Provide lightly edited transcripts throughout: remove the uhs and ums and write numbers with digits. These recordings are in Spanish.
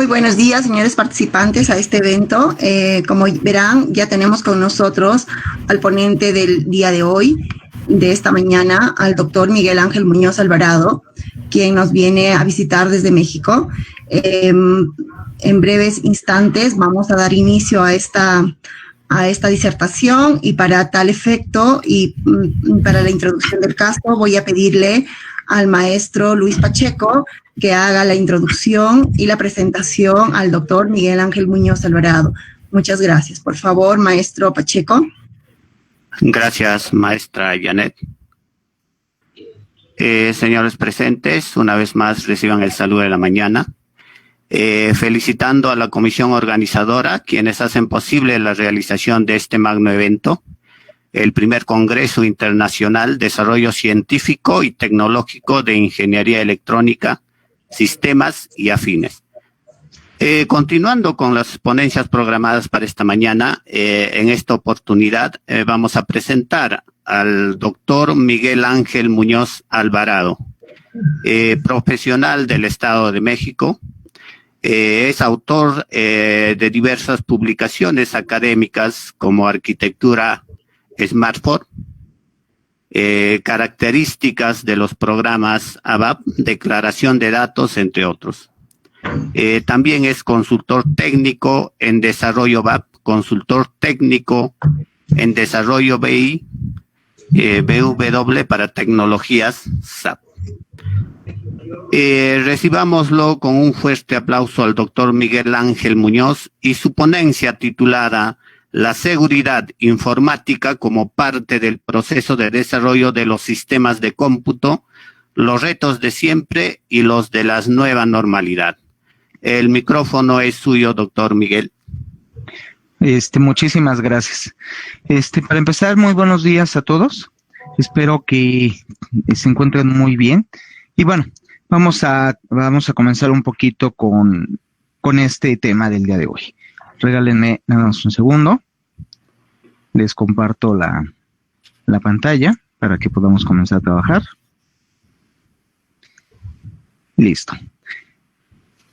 buenos días, señores participantes, a este evento. Como verán, ya tenemos con nosotros al ponente del día de hoy, de esta mañana, al doctor Miguel Ángel Muñoz Alvarado, quien nos viene a visitar desde México. En breves instantes vamos a dar inicio a esta disertación, y para tal efecto y para la introducción del caso voy a pedirle al maestro Luis Pacheco que haga la introducción y la presentación al doctor Miguel Ángel Muñoz Alvarado. Muchas gracias. Por favor, maestro Pacheco. Gracias, maestra Janet. Señores presentes, una vez más reciban el saludo de la mañana. Felicitando a la comisión organizadora, quienes hacen posible la realización de este magno evento, el primer Congreso Internacional Desarrollo Científico y Tecnológico de Ingeniería Electrónica, Sistemas y Afines. Continuando con las ponencias programadas para esta mañana, en esta oportunidad vamos a presentar al doctor Miguel Ángel Muñoz Alvarado, profesional del Estado de México. Es autor de diversas publicaciones académicas como Arquitectura Smartphone, características de los programas ABAP, declaración de datos, entre otros. También es consultor técnico en desarrollo BAP, consultor técnico en desarrollo BI, BW para tecnologías SAP. Recibámoslo con un fuerte aplauso al doctor Miguel Ángel Muñoz y su ponencia titulada La seguridad informática como parte del proceso de desarrollo de los sistemas de cómputo, los retos de siempre y los de la nueva normalidad. El micrófono es suyo, doctor Miguel. Muchísimas gracias. Para empezar, muy buenos días a todos. Espero que se encuentren muy bien. Y bueno, vamos a comenzar un poquito con este tema del día de hoy. Regálenme nada más un segundo. Les comparto la pantalla para que podamos comenzar a trabajar. Listo.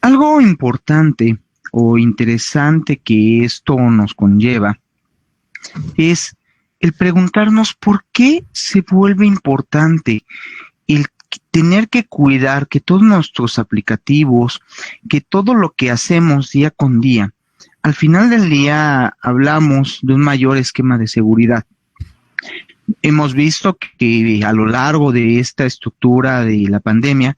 Algo importante o interesante que esto nos conlleva es el preguntarnos por qué se vuelve importante el tener que cuidar que todos nuestros aplicativos, que todo lo que hacemos día con día, al final del día hablamos de un mayor esquema de seguridad. Hemos visto que a lo largo de esta estructura de la pandemia,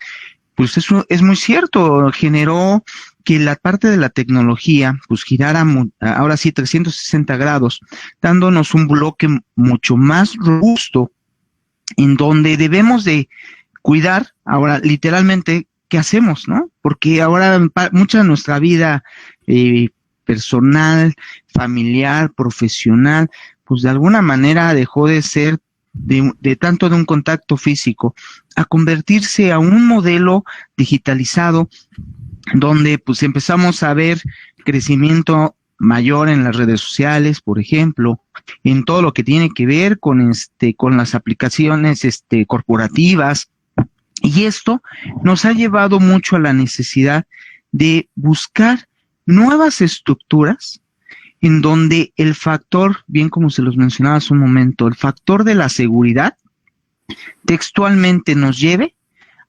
pues eso es muy cierto, generó que la parte de la tecnología pues girara ahora sí 360 grados, dándonos un bloque mucho más robusto en donde debemos de cuidar ahora literalmente qué hacemos, ¿no? Porque ahora mucha de nuestra vida personal, familiar, profesional, pues de alguna manera dejó de ser de tanto de un contacto físico a convertirse a un modelo digitalizado donde pues empezamos a ver crecimiento mayor en las redes sociales, por ejemplo, en todo lo que tiene que ver con las aplicaciones corporativas, y esto nos ha llevado mucho a la necesidad de buscar nuevas estructuras en donde el factor, bien como se los mencionaba hace un momento, el factor de la seguridad textualmente nos lleve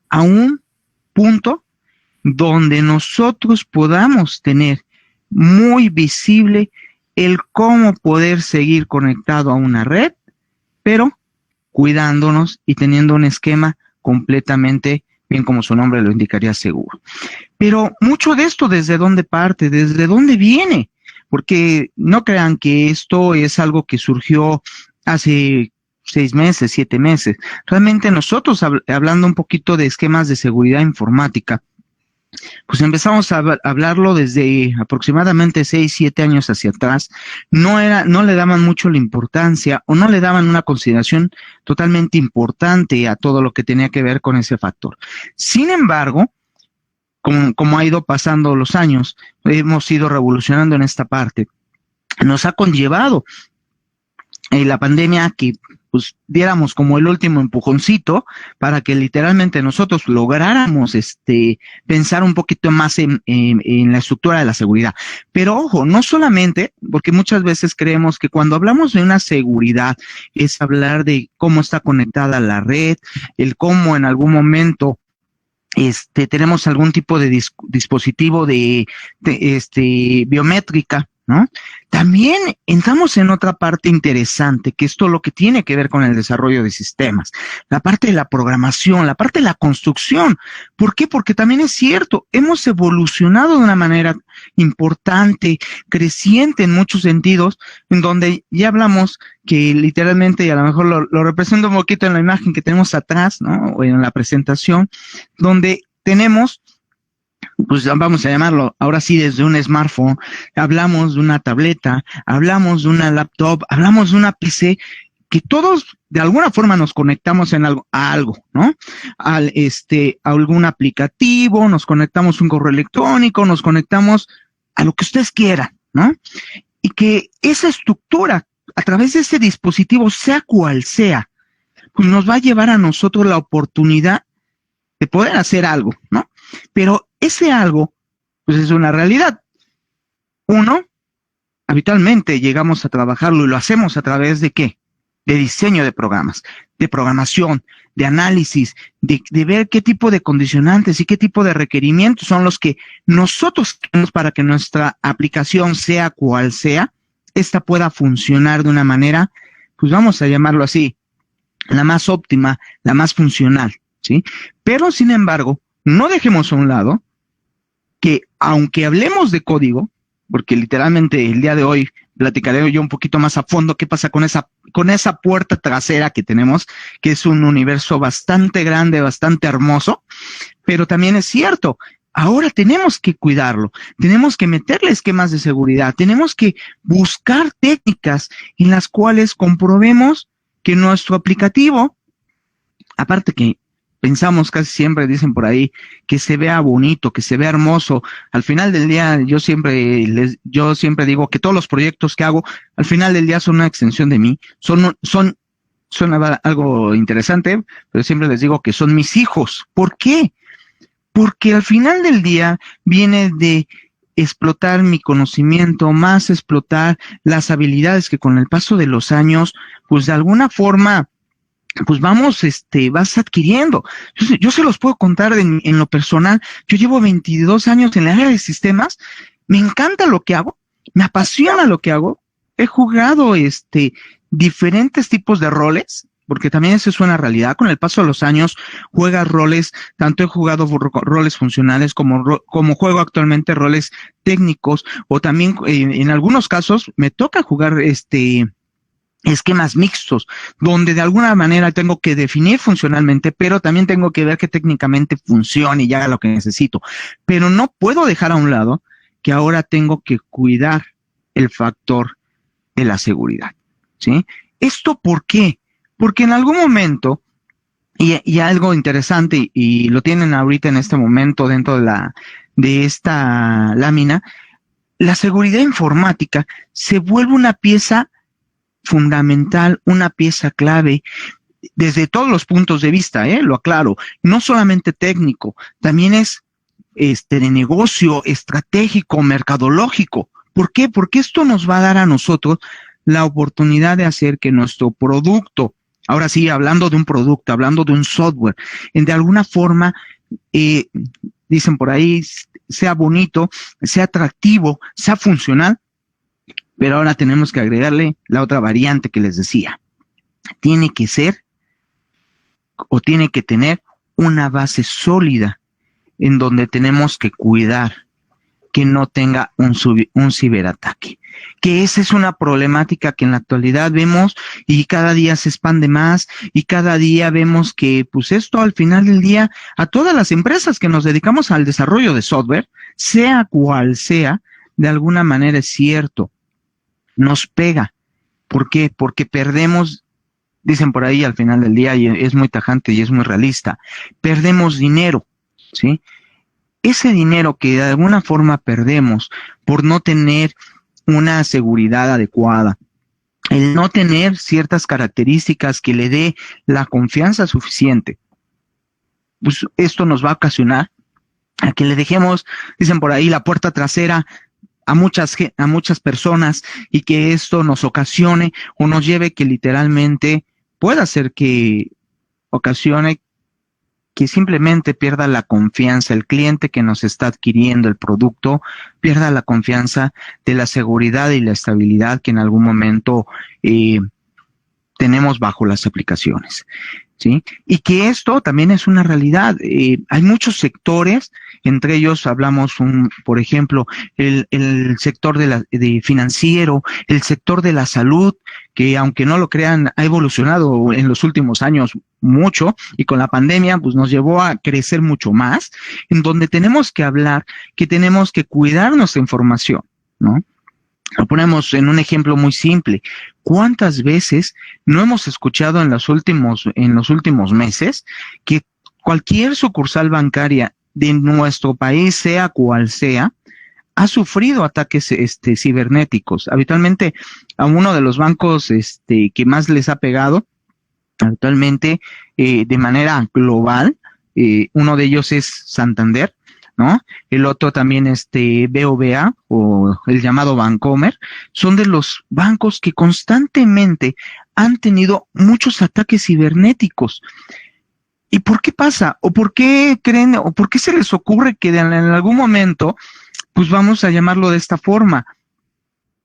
a un punto donde nosotros podamos tener muy visible el cómo poder seguir conectado a una red, pero cuidándonos y teniendo un esquema completamente, bien como su nombre lo indicaría, seguro. Pero mucho de esto, ¿desde dónde parte? ¿Desde dónde viene? Porque no crean que esto es algo que surgió hace 6 meses, 7 meses. Realmente nosotros, hablando un poquito de esquemas de seguridad informática, pues empezamos a hablarlo desde aproximadamente 6, 7 años hacia atrás. No le daban mucho la importancia o no le daban una consideración totalmente importante a todo lo que tenía que ver con ese factor. Sin embargo, como ha ido pasando los años, hemos ido revolucionando en esta parte. Nos ha conllevado la pandemia que pues diéramos como el último empujoncito para que literalmente nosotros lográramos pensar un poquito más en la estructura de la seguridad. Pero ojo, no solamente, porque muchas veces creemos que cuando hablamos de una seguridad es hablar de cómo está conectada la red, el cómo en algún momento tenemos algún tipo de dispositivo de biométrica, ¿no? También entramos en otra parte interesante, que es todo lo que tiene que ver con el desarrollo de sistemas, la parte de la programación, la parte de la construcción. ¿Por qué? Porque también es cierto, hemos evolucionado de una manera importante, creciente en muchos sentidos, en donde ya hablamos que literalmente, y a lo mejor lo represento un poquito en la imagen que tenemos atrás, ¿no? O en la presentación, donde tenemos, pues vamos a llamarlo ahora sí desde un smartphone, hablamos de una tableta, hablamos de una laptop, hablamos de una PC, que todos de alguna forma nos conectamos a algo, ¿no? A algún aplicativo, nos conectamos a un correo electrónico, nos conectamos a lo que ustedes quieran, ¿no? Y que esa estructura, a través de ese dispositivo, sea cual sea, pues nos va a llevar a nosotros la oportunidad de poder hacer algo, ¿no? Pero ese algo, pues es una realidad. Uno, habitualmente llegamos a trabajarlo y lo hacemos a través de ¿qué? De diseño de programas, de programación, de análisis, de ver qué tipo de condicionantes y qué tipo de requerimientos son los que nosotros queremos para que nuestra aplicación, sea cual sea, esta pueda funcionar de una manera, pues vamos a llamarlo así, la más óptima, la más funcional, ¿sí? Pero, sin embargo, no dejemos a un lado que, aunque hablemos de código, porque literalmente el día de hoy platicaré yo un poquito más a fondo qué pasa con esa puerta trasera que tenemos, que es un universo bastante grande, bastante hermoso, pero también es cierto, ahora tenemos que cuidarlo, tenemos que meterle esquemas de seguridad, tenemos que buscar técnicas en las cuales comprobemos que nuestro aplicativo, aparte que pensamos casi siempre, dicen por ahí, que se vea bonito, que se vea hermoso. Al final del día, yo siempre digo que todos los proyectos que hago, al final del día son una extensión de mí, suena algo interesante, pero siempre les digo que son mis hijos. ¿Por qué? Porque al final del día viene de explotar mi conocimiento, más explotar las habilidades que con el paso de los años, pues de alguna forma, pues vas adquiriendo. Yo se los puedo contar en lo personal. Yo llevo 22 años en el área de sistemas. Me encanta lo que hago. Me apasiona lo que hago. He jugado diferentes tipos de roles, porque también eso es una realidad. Con el paso de los años, juegas roles, tanto he jugado roles funcionales como juego actualmente roles técnicos, o también en algunos casos me toca jugar esquemas mixtos, donde de alguna manera tengo que definir funcionalmente, pero también tengo que ver que técnicamente funcione y haga lo que necesito. Pero no puedo dejar a un lado que ahora tengo que cuidar el factor de la seguridad, ¿sí? ¿Esto por qué? Porque en algún momento, y algo interesante, y lo tienen ahorita en este momento dentro de esta lámina, la seguridad informática se vuelve una pieza fundamental, una pieza clave desde todos los puntos de vista, lo aclaro, no solamente técnico, también es de negocio, estratégico, mercadológico. ¿Por qué? Porque esto nos va a dar a nosotros la oportunidad de hacer que nuestro producto, ahora sí, hablando de un producto, hablando de un software, de alguna forma, dicen por ahí, sea bonito, sea atractivo, sea funcional. Pero ahora tenemos que agregarle la otra variante que les decía. Tiene que ser o tiene que tener una base sólida en donde tenemos que cuidar que no tenga un ciberataque. Que esa es una problemática que en la actualidad vemos y cada día se expande más y cada día vemos que pues esto al final del día a todas las empresas que nos dedicamos al desarrollo de software, sea cual sea, de alguna manera es cierto, nos pega. ¿Por qué? Porque perdemos, dicen por ahí al final del día, y es muy tajante y es muy realista, perdemos dinero, ¿sí? Ese dinero que de alguna forma perdemos por no tener una seguridad adecuada, el no tener ciertas características que le dé la confianza suficiente, pues esto nos va a ocasionar a que le dejemos, dicen por ahí, la puerta trasera a muchas personas, y que esto nos ocasione o nos lleve que literalmente pueda hacer que ocasione que simplemente pierda la confianza el cliente que nos está adquiriendo el producto, pierda la confianza de la seguridad y la estabilidad que en algún momento tenemos bajo las aplicaciones, ¿sí? Y que esto también es una realidad. Hay muchos sectores, entre ellos hablamos, por ejemplo, el sector de financiero, el sector de la salud, que aunque no lo crean, ha evolucionado en los últimos años mucho, y con la pandemia pues nos llevó a crecer mucho más, en donde tenemos que hablar que tenemos que cuidar nuestra información, ¿no? Lo ponemos en un ejemplo muy simple. ¿Cuántas veces no hemos escuchado en los últimos meses que cualquier sucursal bancaria de nuestro país, sea cual sea, ha sufrido ataques cibernéticos? Habitualmente, a uno de los bancos que más les ha pegado, habitualmente de manera global, uno de ellos es Santander, ¿no? El otro también BOVA, o el llamado Bancomer. Son de los bancos que constantemente han tenido muchos ataques cibernéticos. ¿Y por qué pasa? ¿O por qué creen? ¿O por qué se les ocurre que en algún momento, pues vamos a llamarlo de esta forma,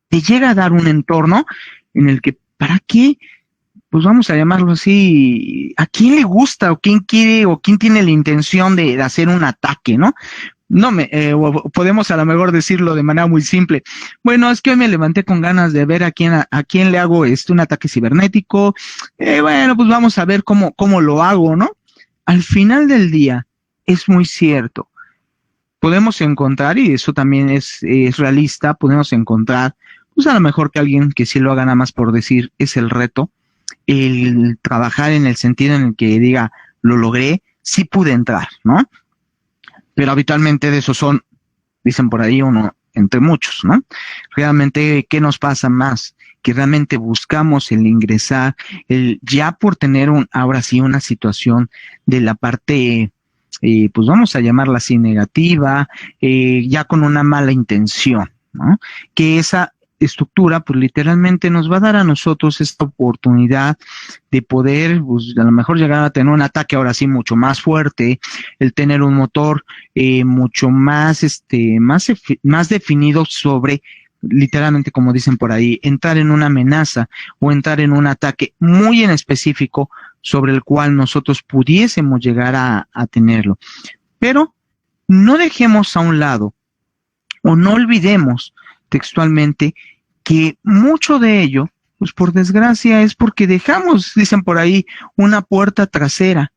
te llega a dar un entorno en el que, ¿para qué? Pues vamos a llamarlo así, ¿a quién le gusta o quién quiere o quién tiene la intención de hacer un ataque, ¿no? Podemos a lo mejor decirlo de manera muy simple. Bueno, es que hoy me levanté con ganas de ver a quién le hago un ataque cibernético. Bueno, pues vamos a ver cómo lo hago, ¿no? Al final del día, es muy cierto. Podemos encontrar, y eso también es realista, podemos encontrar, pues a lo mejor que alguien que sí lo haga nada más por decir, es el reto, el trabajar en el sentido en el que diga, lo logré, sí pude entrar, ¿no? Pero habitualmente de esos son, dicen por ahí, uno entre muchos, ¿no? Realmente, ¿qué nos pasa más? Que realmente buscamos el ingresar, ya por tener ahora sí una situación de la parte, pues vamos a llamarla así, negativa, ya con una mala intención, ¿no? Que esa estructura, pues literalmente nos va a dar a nosotros esta oportunidad de poder, pues a lo mejor llegar a tener un ataque ahora sí mucho más fuerte, el tener un motor mucho más, más definido sobre, literalmente como dicen por ahí, entrar en una amenaza o entrar en un ataque muy en específico sobre el cual nosotros pudiésemos llegar a tenerlo. Pero no dejemos a un lado o no olvidemos textualmente que mucho de ello, pues por desgracia, es porque dejamos, dicen por ahí, una puerta trasera,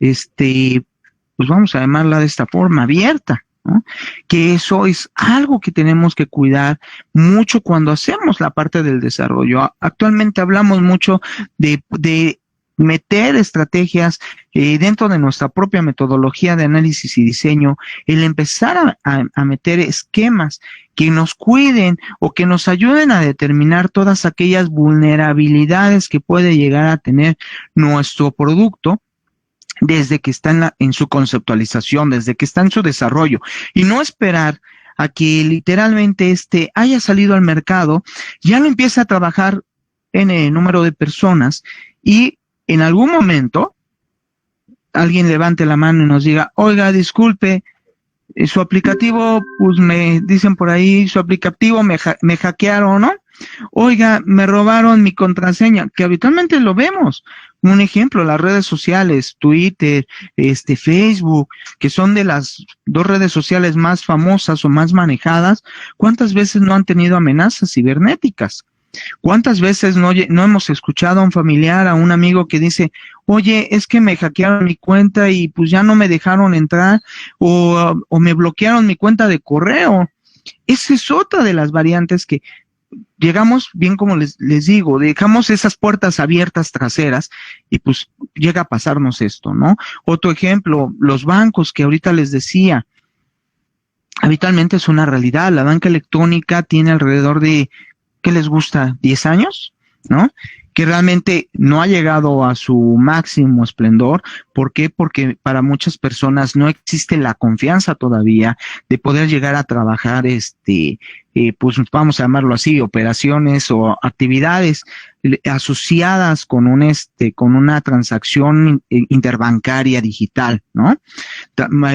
pues vamos a llamarla de esta forma, abierta, ¿no? Que eso es algo que tenemos que cuidar mucho cuando hacemos la parte del desarrollo. Actualmente hablamos mucho de meter estrategias dentro de nuestra propia metodología de análisis y diseño, el empezar a meter esquemas que nos cuiden o que nos ayuden a determinar todas aquellas vulnerabilidades que puede llegar a tener nuestro producto desde que está en su conceptualización, desde que está en su desarrollo, y no esperar a que literalmente haya salido al mercado, ya lo empiece a trabajar en el número de personas y en algún momento alguien levante la mano y nos diga, oiga, disculpe, su aplicativo, pues me dicen por ahí, su aplicativo me hackearon, ¿no? Oiga, me robaron mi contraseña, que habitualmente lo vemos. Un ejemplo, las redes sociales, Twitter, Facebook, que son de las 2 redes sociales más famosas o más manejadas, ¿cuántas veces no han tenido amenazas cibernéticas? ¿Cuántas veces no hemos escuchado a un familiar, a un amigo que dice, oye, es que me hackearon mi cuenta y pues ya no me dejaron entrar o me bloquearon mi cuenta de correo? Esa es otra de las variantes que llegamos, bien como les digo, dejamos esas puertas abiertas traseras y pues llega a pasarnos esto, ¿no? Otro ejemplo, los bancos que ahorita les decía, habitualmente es una realidad. La banca electrónica tiene alrededor de, ¿qué les gusta? ¿10 años? ¿no? Que realmente no ha llegado a su máximo esplendor. ¿Por qué? Porque para muchas personas no existe la confianza todavía de poder llegar a trabajar, pues vamos a llamarlo así, operaciones o actividades asociadas con con una transacción interbancaria digital, ¿no?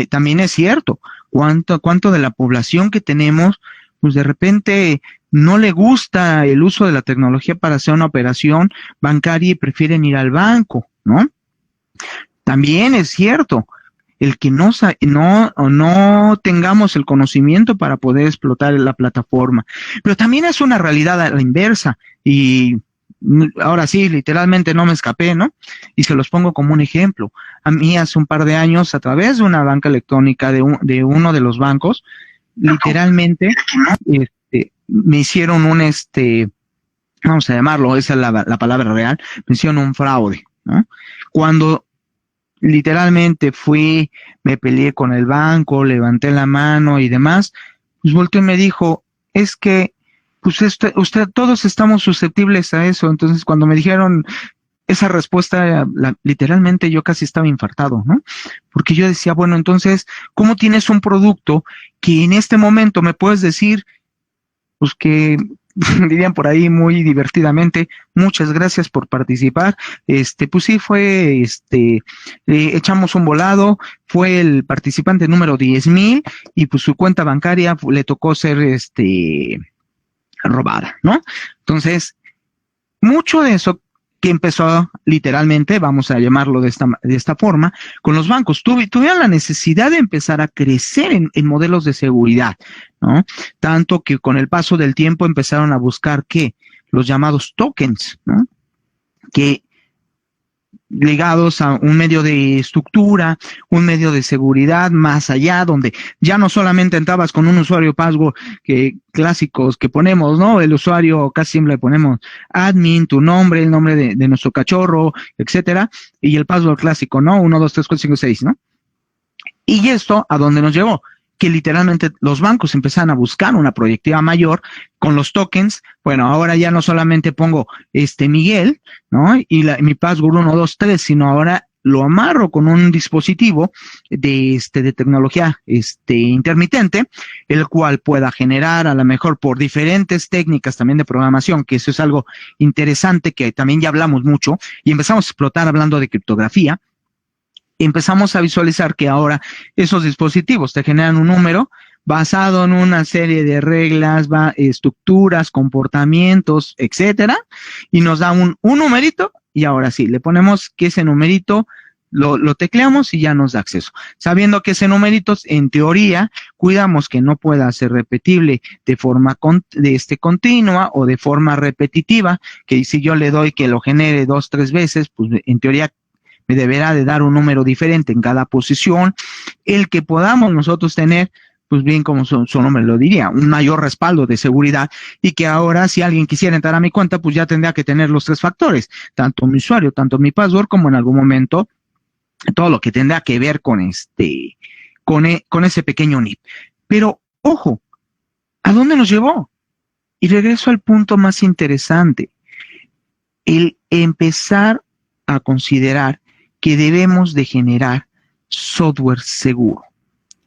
También es cierto, cuánto de la población que tenemos, pues de repente no le gusta el uso de la tecnología para hacer una operación bancaria y prefieren ir al banco, ¿no? También es cierto, el que no tengamos el conocimiento para poder explotar la plataforma. Pero también es una realidad a la inversa, y ahora sí, literalmente no me escapé, ¿no? Y se los pongo como un ejemplo. A mí hace un par de años, a través de una banca electrónica de uno de los bancos, literalmente me hicieron vamos a llamarlo, esa es la palabra real, me hicieron un fraude, ¿no? Cuando literalmente me peleé con el banco, levanté la mano y demás, pues volteó y me dijo, es que pues todos estamos susceptibles a eso. Entonces cuando me dijeron esa respuesta, literalmente yo casi estaba infartado, ¿no? Porque yo decía, bueno, entonces, ¿cómo tienes un producto que en este momento me puedes decir, pues que dirían por ahí muy divertidamente, muchas gracias por participar, pues sí fue, echamos un volado, fue el participante número 10,000 y pues su cuenta bancaria le tocó ser, robada, ¿no? Entonces, mucho de eso que empezó literalmente, vamos a llamarlo de esta forma, con los bancos. Tuvieron la necesidad de empezar a crecer en modelos de seguridad, ¿no? Tanto que con el paso del tiempo empezaron a buscar los llamados tokens, ¿no? Que ligados a un medio de estructura, un medio de seguridad más allá, donde ya no solamente entrabas con un usuario password clásicos que ponemos, ¿no? El usuario casi siempre le ponemos admin, tu nombre, el nombre de nuestro cachorro, etcétera, y el password clásico, ¿no? 1, 2, 3, 4, 5, 6, ¿no? Y esto, ¿a dónde nos llevó? Que literalmente los bancos empezaron a buscar una proyectiva mayor con los tokens. Bueno, ahora ya no solamente pongo Miguel, ¿no? Y mi password 1, 2, 3, sino ahora lo amarro con un dispositivo de tecnología intermitente, el cual pueda generar a lo mejor por diferentes técnicas también de programación, que eso es algo interesante que también ya hablamos mucho y empezamos a explotar hablando de criptografía. Empezamos a visualizar que ahora esos dispositivos te generan un número basado en una serie de reglas, estructuras, comportamientos, etcétera, y nos da un numerito, y ahora sí, le ponemos que ese numerito lo tecleamos y ya nos da acceso. Sabiendo que ese numerito, en teoría, cuidamos que no pueda ser repetible de forma continua o de forma repetitiva, que si yo le doy que lo genere 2, 3 veces, pues en teoría me deberá de dar un número diferente en cada posición, el que podamos nosotros tener, pues bien como su nombre lo diría, un mayor respaldo de seguridad, y que ahora si alguien quisiera entrar a mi cuenta, pues ya tendría que tener los 3 factores, tanto mi usuario, tanto mi password, como en algún momento todo lo que tendrá que ver con con ese pequeño NIP. Pero, ojo, ¿a dónde nos llevó? Y regreso al punto más interesante, el empezar a considerar que debemos de generar software seguro,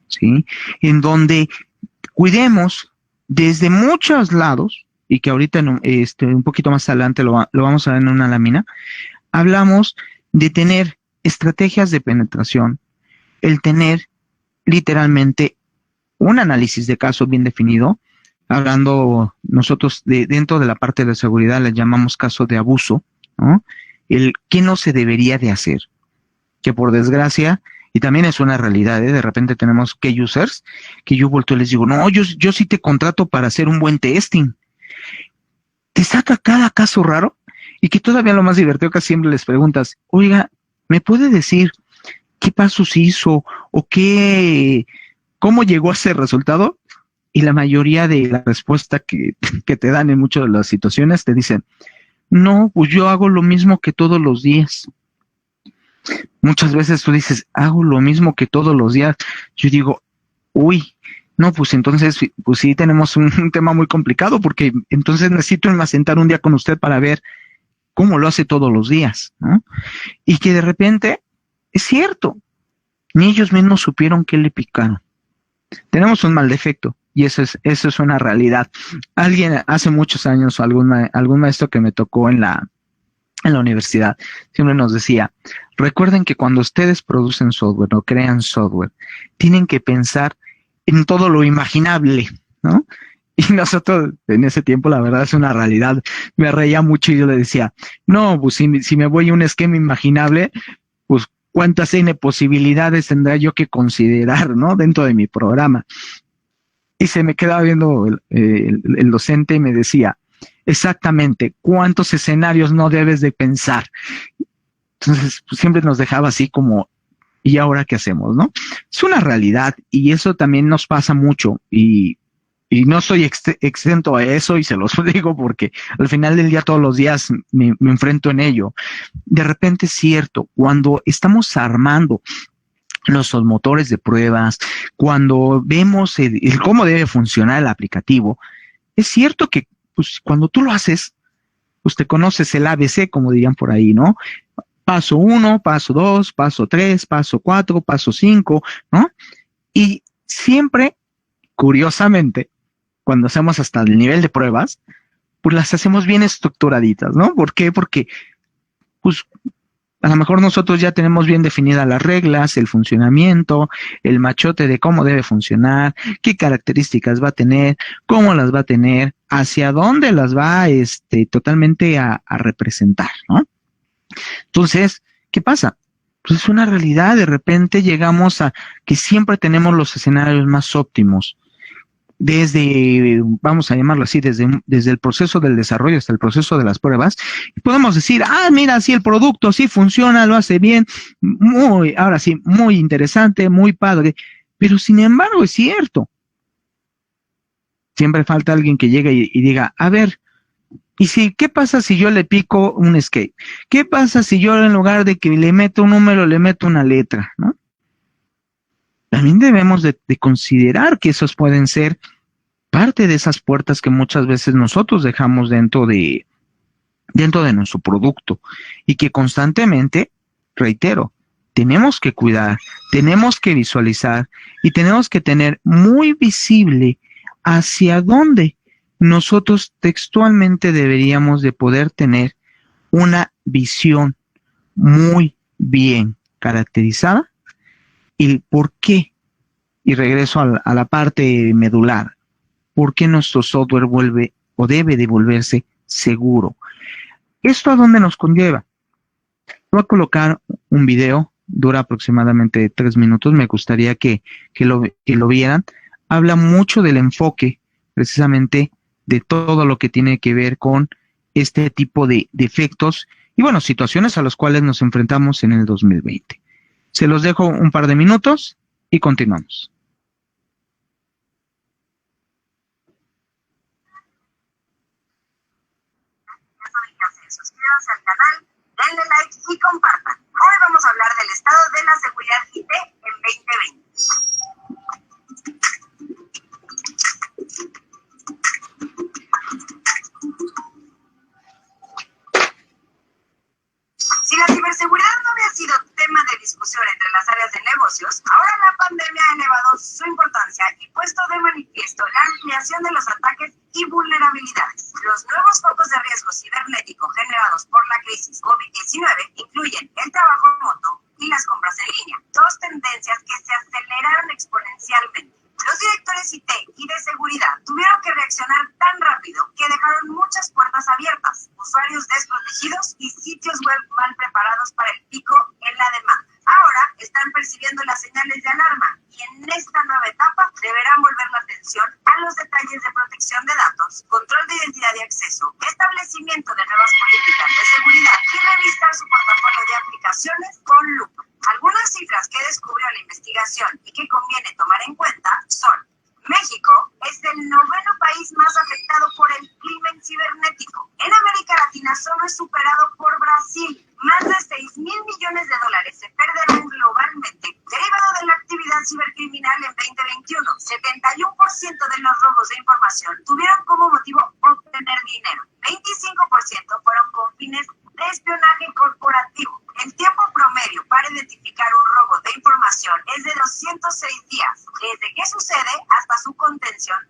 ¿sí? En donde cuidemos desde muchos lados, y que ahorita un poquito más adelante lo vamos a ver en una lámina, hablamos de tener estrategias de penetración, el tener literalmente un análisis de caso bien definido, hablando nosotros dentro de la parte de seguridad le llamamos caso de abuso, ¿no? El qué no se debería de hacer, que por desgracia, y también es una realidad, de repente tenemos users que yo vuelto y les digo, no, yo sí te contrato para hacer un buen testing. Te saca cada caso raro, y que todavía lo más divertido que siempre les preguntas, oiga, ¿me puede decir qué pasos hizo o cómo llegó a ese resultado? Y la mayoría de la respuesta que te dan en muchas de las situaciones te dicen, no, pues yo hago lo mismo que todos los días. Muchas veces tú dices, hago lo mismo que todos los días. Yo digo, uy, no, pues entonces, pues sí tenemos un tema muy complicado, porque entonces necesito sentar un día con usted para ver cómo lo hace todos los días, ¿no? Y que de repente, es cierto, ni ellos mismos supieron qué le picaron. Tenemos un mal defecto, y eso es una realidad. Alguien, hace muchos años, algún maestro que me tocó en la universidad, siempre nos decía, recuerden que cuando ustedes producen software o crean software, tienen que pensar en todo lo imaginable, ¿no? Y nosotros, en ese tiempo, la verdad es una realidad, me reía mucho y yo le decía, no, pues si me voy a un esquema imaginable, pues cuántas N posibilidades tendrá yo que considerar, ¿no? Dentro de mi programa. Y se me quedaba viendo el docente y me decía, exactamente, ¿cuántos escenarios no debes de pensar? Entonces, pues, siempre nos dejaba así como, ¿y ahora qué hacemos, no? Es una realidad y eso también nos pasa mucho y no soy exento a eso y se los digo porque al final del día todos los días me enfrento en ello. De repente es cierto, cuando estamos armando nuestros motores de pruebas, cuando vemos el cómo debe funcionar el aplicativo, es cierto que pues, cuando tú lo haces, pues te conoces el ABC, como dirían por ahí, ¿no? Paso 1, paso 2, paso 3, paso 4, paso 5, ¿no? Y siempre, curiosamente, cuando hacemos hasta el nivel de pruebas, pues las hacemos bien estructuraditas, ¿no? ¿Por qué? Porque, pues, a lo mejor nosotros ya tenemos bien definidas las reglas, el funcionamiento, el machote de cómo debe funcionar, qué características va a tener, cómo las va a tener, hacia dónde las va totalmente a representar, ¿no? Entonces, ¿qué pasa? Pues es una realidad, de repente llegamos a que siempre tenemos los escenarios más óptimos, desde, vamos a llamarlo así, desde el proceso del desarrollo hasta el proceso de las pruebas, y podemos decir, mira, sí, el producto sí funciona, lo hace bien, ahora sí, muy interesante, muy padre, pero sin embargo es cierto, siempre falta alguien que llegue y diga, a ver, ¿qué pasa si yo le pico un escape? ¿Qué pasa si yo en lugar de que le meto un número, le meto una letra, ¿no? También debemos de considerar que esos pueden ser parte de esas puertas que muchas veces nosotros dejamos dentro de nuestro producto y que constantemente, reitero, tenemos que cuidar, tenemos que visualizar y tenemos que tener muy visible hacia dónde nosotros textualmente deberíamos de poder tener una visión muy bien caracterizada y por qué, y regreso a la parte medular, por qué nuestro software vuelve o debe de volverse seguro. ¿Esto a dónde nos conlleva? Voy a colocar un video, dura aproximadamente 3 minutos, me gustaría que lo vieran. Habla mucho del enfoque, precisamente, de todo lo que tiene que ver con este tipo de defectos y, bueno, situaciones a las cuales nos enfrentamos en el 2020. Se los dejo un par de minutos y continuamos. Suscríbanse al canal, denle like y compartan. Hoy vamos a hablar del estado de la seguridad IT en 2020. Si la ciberseguridad no había sido tema de discusión entre las áreas de negocios, ahora la pandemia ha elevado su importancia y puesto de manifiesto la ampliación de los ataques y vulnerabilidades. Los nuevos focos de riesgo cibernético generados por la crisis COVID-19 incluyen el trabajo remoto y las compras en línea, dos tendencias que se aceleraron exponencialmente. Los directores IT y de seguridad tuvieron que reaccionar tan rápido que dejaron muchas puertas abiertas, usuarios desprotegidos y sitios web mal preparados para el pico en la demanda. Ahora están percibiendo las señales de alarma y en esta nueva etapa deberán volver la atención a los detalles de protección de datos, control de identidad y acceso, establecimiento de nuevas políticas de seguridad y revisar su portafolio de aplicaciones con lupa. Algunas cifras que descubrió la investigación y que conviene tomar en cuenta son: México es el 9º país más afectado por el crimen cibernético. En América Latina solo es superado por Brasil. Más de $6,000 millones se perderán globalmente derivado de la actividad cibercriminal en 2021. 71% de los robos de información tuvieron como motivo obtener dinero. 25% fueron con fines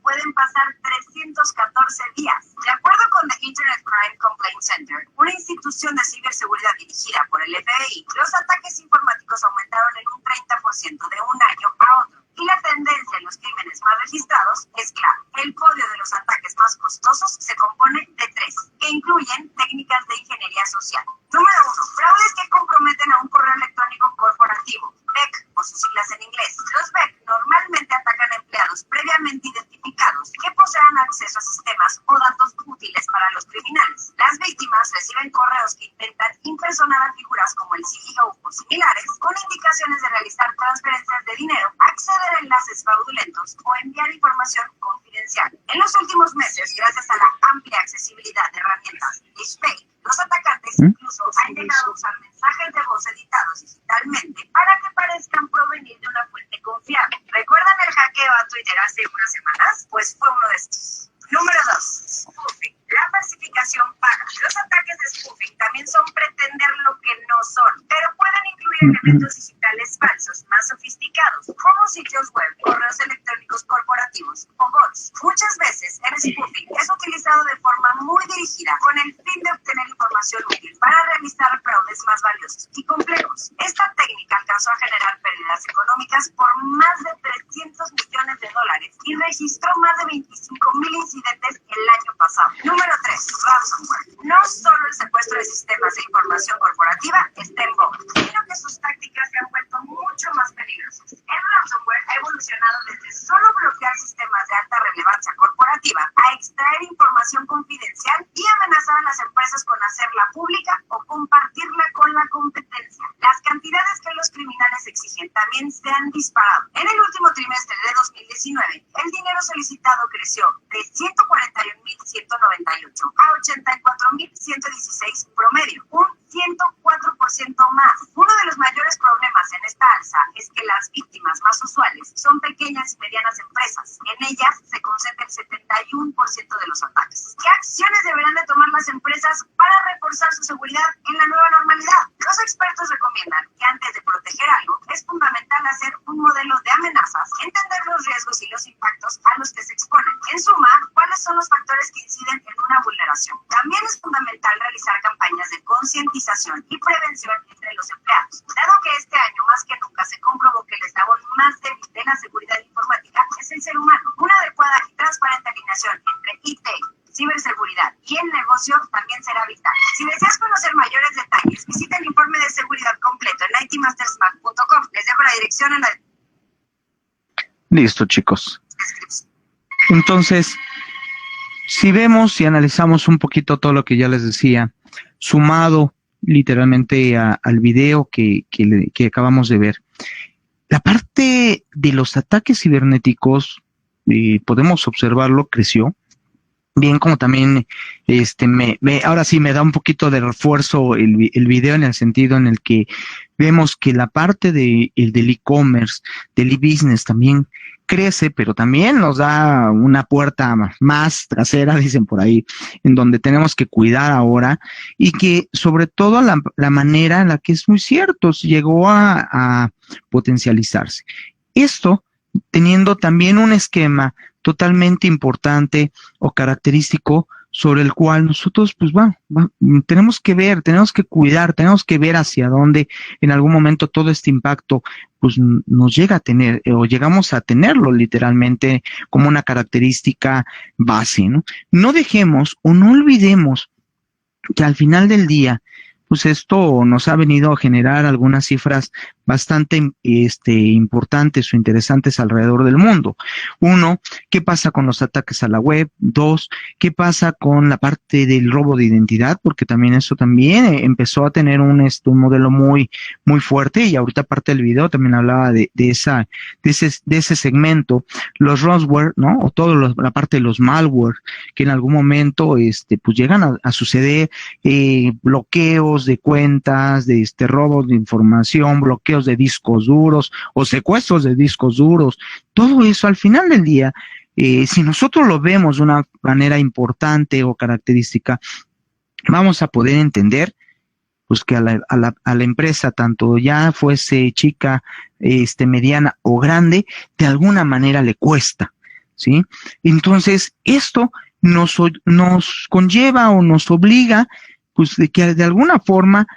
pueden pasar 314 días. De acuerdo con The Internet Crime Complaint Center, una institución de ciberseguridad dirigida por el FBI, los ataques informáticos aumentaron en un 30% de un año a otro. Y la tendencia en los crímenes más registrados es clara. El podio de los ataques más costosos se compone de 3, que incluyen técnicas de ingeniería social. Número 1. Fraudes que comprometen a un correo electrónico corporativo. BEC, por sus siglas en inglés. Los BEC normalmente atacan a empleados previamente identificados que posean acceso a sistemas o datos útiles para los criminales. Las víctimas reciben correos que intentan impersonar a figuras como el CEO o similares, con indicaciones de realizar transferencias de dinero, acceder a enlaces fraudulentos o enviar información confidencial. En los últimos meses, gracias a la amplia accesibilidad de herramientas deepfake, los atacantes incluso han llegado a usar mensajes de voz editados digitalmente para que parezcan provenir de una fuente confiable. ¿Recuerdan el hackeo a Twitter hace unas semanas? Pues fue uno de estos. Número 2. Spoofing. La falsificación paga. Los ataques de spoofing también son pretender lo que no son, pero pueden incluir elementos digitales falsos más sofisticados, como sitios web, correos electrónicos corporativos o bots. Muchas veces el spoofing es utilizado de forma muy dirigida con el fin de obtener información útil para realizar fraudes más valiosos y complejos. Esta técnica alcanzó a generar pérdidas económicas por más de $300 millones y registró más de 25,000 incidentes el año pasado. Número 3. Ransomware. No solo el secuestro de sistemas de información corporativa está en boga, sino que sus tácticas se han vuelto mucho más peligrosas. El ransomware ha evolucionado desde solo bloquear sistemas de alta relevancia corporativa a extraer información confidencial y amenazar a las empresas con hacerla pública o compartirla con la competencia. Las cantidades que los criminales exigen también se han disparado. En el último trimestre de 2019, el dinero solicitado creció de 141,198 a 84,116 promedio, un 104% más. Uno de los mayores problemas en esta alza es que las víctimas más usuales son pequeñas y medianas empresas. En ellas se concentra el 71% de los ataques. ¿Qué acciones deberán de tomar las empresas para reforzar su seguridad en la nueva normalidad? Los expertos recomiendan que antes de proteger algo, es fundamental hacer un modelo de amenazas, entender los riesgos y los impactos a los que se exponen. En suma, ¿cuáles son los factores que inciden en una vulneración? También es fundamental realizar campañas de concientización y prevención entre los empleados, dado que este año más que nunca se comprobó que el eslabón más débil de la seguridad informática es el ser humano. Una adecuada y transparente alineación entre IT, ciberseguridad y el negocio también será vital. Si deseas conocer mayores detalles, visita el informe de seguridad completo en itmastersmac.com. Les dejo la dirección en la Listo, chicos. descripción. Entonces, si vemos y analizamos un poquito todo lo que ya les decía, sumado literalmente al video que acabamos de ver, la parte de los ataques cibernéticos, podemos observarlo, creció. Bien, como también ahora sí me da un poquito de refuerzo el video, en el sentido en el que vemos que la parte del e-commerce, del e-business también crece, pero también nos da una puerta más trasera, dicen por ahí, en donde tenemos que cuidar ahora, y que sobre todo la manera en la que es muy cierto, llegó a potencializarse. Esto teniendo también un esquema totalmente importante o característico sobre el cual nosotros pues tenemos que ver, tenemos que cuidar, tenemos que ver hacia dónde en algún momento todo este impacto pues nos llega a tener o llegamos a tenerlo literalmente como una característica base, ¿no? No dejemos o no olvidemos que al final del día pues esto nos ha venido a generar algunas cifras bastante importantes o interesantes alrededor del mundo. Uno, ¿qué pasa con los ataques a la web? Dos, ¿qué pasa con la parte del robo de identidad? Porque también eso también empezó a tener un modelo muy, muy fuerte, y ahorita parte del video también hablaba de ese segmento, los ransomware, ¿no? O toda la parte de los malware, que en algún momento pues llegan a suceder, bloqueos de cuentas, robos de información, bloqueos de discos duros o secuestros de discos duros. Todo eso al final del día, si nosotros lo vemos de una manera importante o característica, vamos a poder entender pues que a la empresa, tanto ya fuese chica, mediana o grande, de alguna manera le cuesta, ¿sí? Entonces, esto nos conlleva o nos obliga, pues, de que de alguna forma,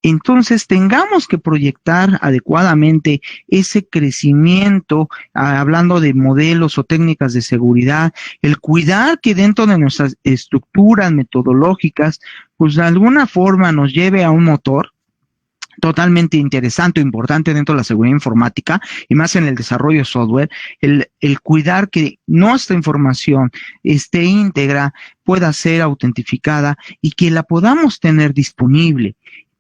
entonces tengamos que proyectar adecuadamente ese crecimiento, hablando de modelos o técnicas de seguridad, el cuidar que dentro de nuestras estructuras metodológicas, pues de alguna forma nos lleve a un motor totalmente interesante o importante dentro de la seguridad informática y más en el desarrollo de software, el cuidar que nuestra información esté íntegra, pueda ser autentificada y que la podamos tener disponible.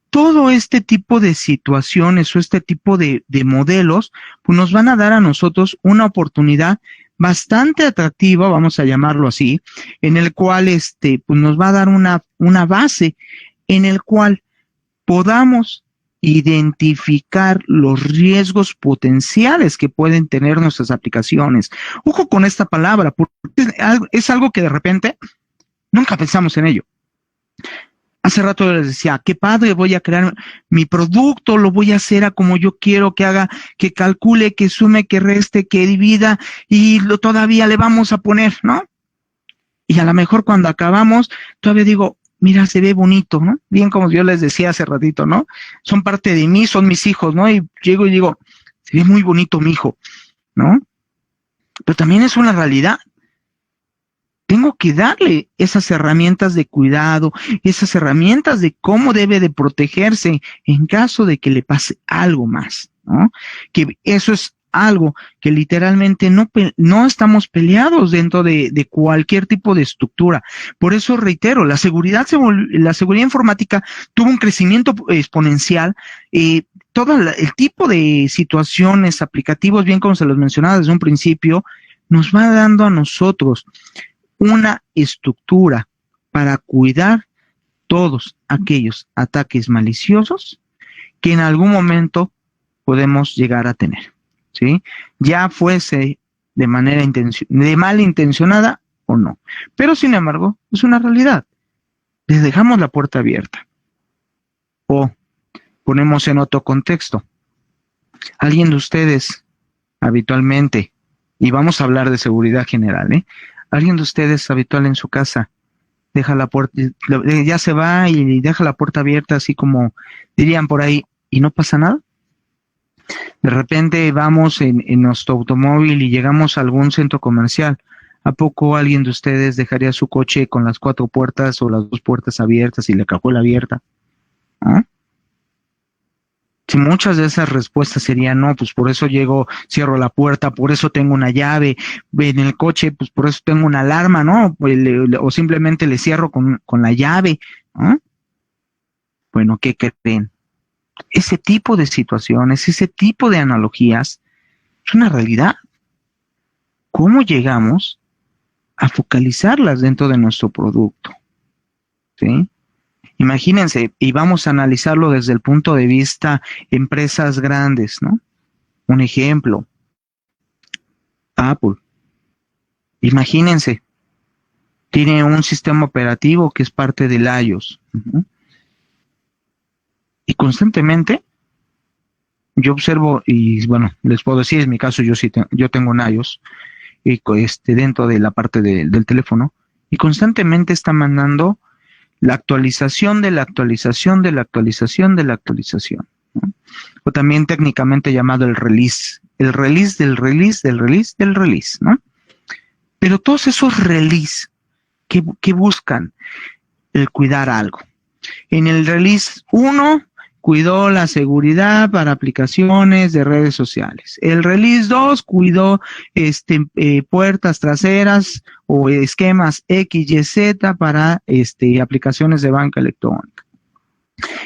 Todo este tipo de situaciones o este tipo de modelos, pues nos van a dar a nosotros una oportunidad bastante atractiva, vamos a llamarlo así, en el cual pues nos va a dar una base en el cual podamos identificar los riesgos potenciales que pueden tener nuestras aplicaciones. Ojo con esta palabra, porque es algo que de repente nunca pensamos en ello. Hace rato les decía, qué padre, voy a crear mi producto, lo voy a hacer a como yo quiero que haga, que calcule, que sume, que reste, que divida, y todavía le vamos a poner, ¿no? Y a lo mejor cuando acabamos, todavía digo, mira, se ve bonito, ¿no? Bien como yo les decía hace ratito, ¿no? Son parte de mí, son mis hijos, ¿no? Y llego y digo, se ve muy bonito mi hijo, ¿no? Pero también es una realidad. Tengo que darle esas herramientas de cuidado, esas herramientas de cómo debe de protegerse en caso de que le pase algo más, ¿no? Que eso es algo que literalmente no estamos peleados dentro de cualquier tipo de estructura. Por eso reitero, la seguridad informática tuvo un crecimiento exponencial. Todo el tipo de situaciones, aplicativos, bien como se los mencionaba desde un principio, nos va dando a nosotros una estructura para cuidar todos aquellos ataques maliciosos que en algún momento podemos llegar a tener, ¿sí? Ya fuese de manera malintencionada o no. Pero sin embargo, es una realidad. Les dejamos la puerta abierta. O ponemos en otro contexto. Alguien de ustedes habitualmente, y vamos a hablar de seguridad general, alguien de ustedes habitual en su casa deja la puerta, ya se va y deja la puerta abierta, así como dirían por ahí, y no pasa nada. De repente vamos en nuestro automóvil y llegamos a algún centro comercial. ¿A poco alguien de ustedes dejaría su coche con las 4 puertas o las 2 puertas abiertas y la cajuela abierta? ¿Ah? Si muchas de esas respuestas serían no, pues por eso llego, cierro la puerta, por eso tengo una llave, en el coche, pues por eso tengo una alarma, ¿no? O simplemente le cierro con la llave, ¿no? Bueno, ¿qué creen? Ese tipo de situaciones, ese tipo de analogías, es una realidad. ¿Cómo llegamos a focalizarlas dentro de nuestro producto? ¿Sí? Imagínense, y vamos a analizarlo desde el punto de vista empresas grandes, ¿no? Un ejemplo, Apple. Imagínense, tiene un sistema operativo que es parte del iOS. Y constantemente, yo observo, y bueno, les puedo decir, en mi caso yo tengo un iOS, y dentro de la parte del teléfono, y constantemente está mandando la actualización de la actualización de la actualización de la actualización, ¿no? O también técnicamente llamado el release del release del release del release, ¿no? Pero todos esos release que buscan el cuidar algo. En el release 1 cuidó la seguridad para aplicaciones de redes sociales. El release 2 cuidó puertas traseras o esquemas XYZ para aplicaciones de banca electrónica.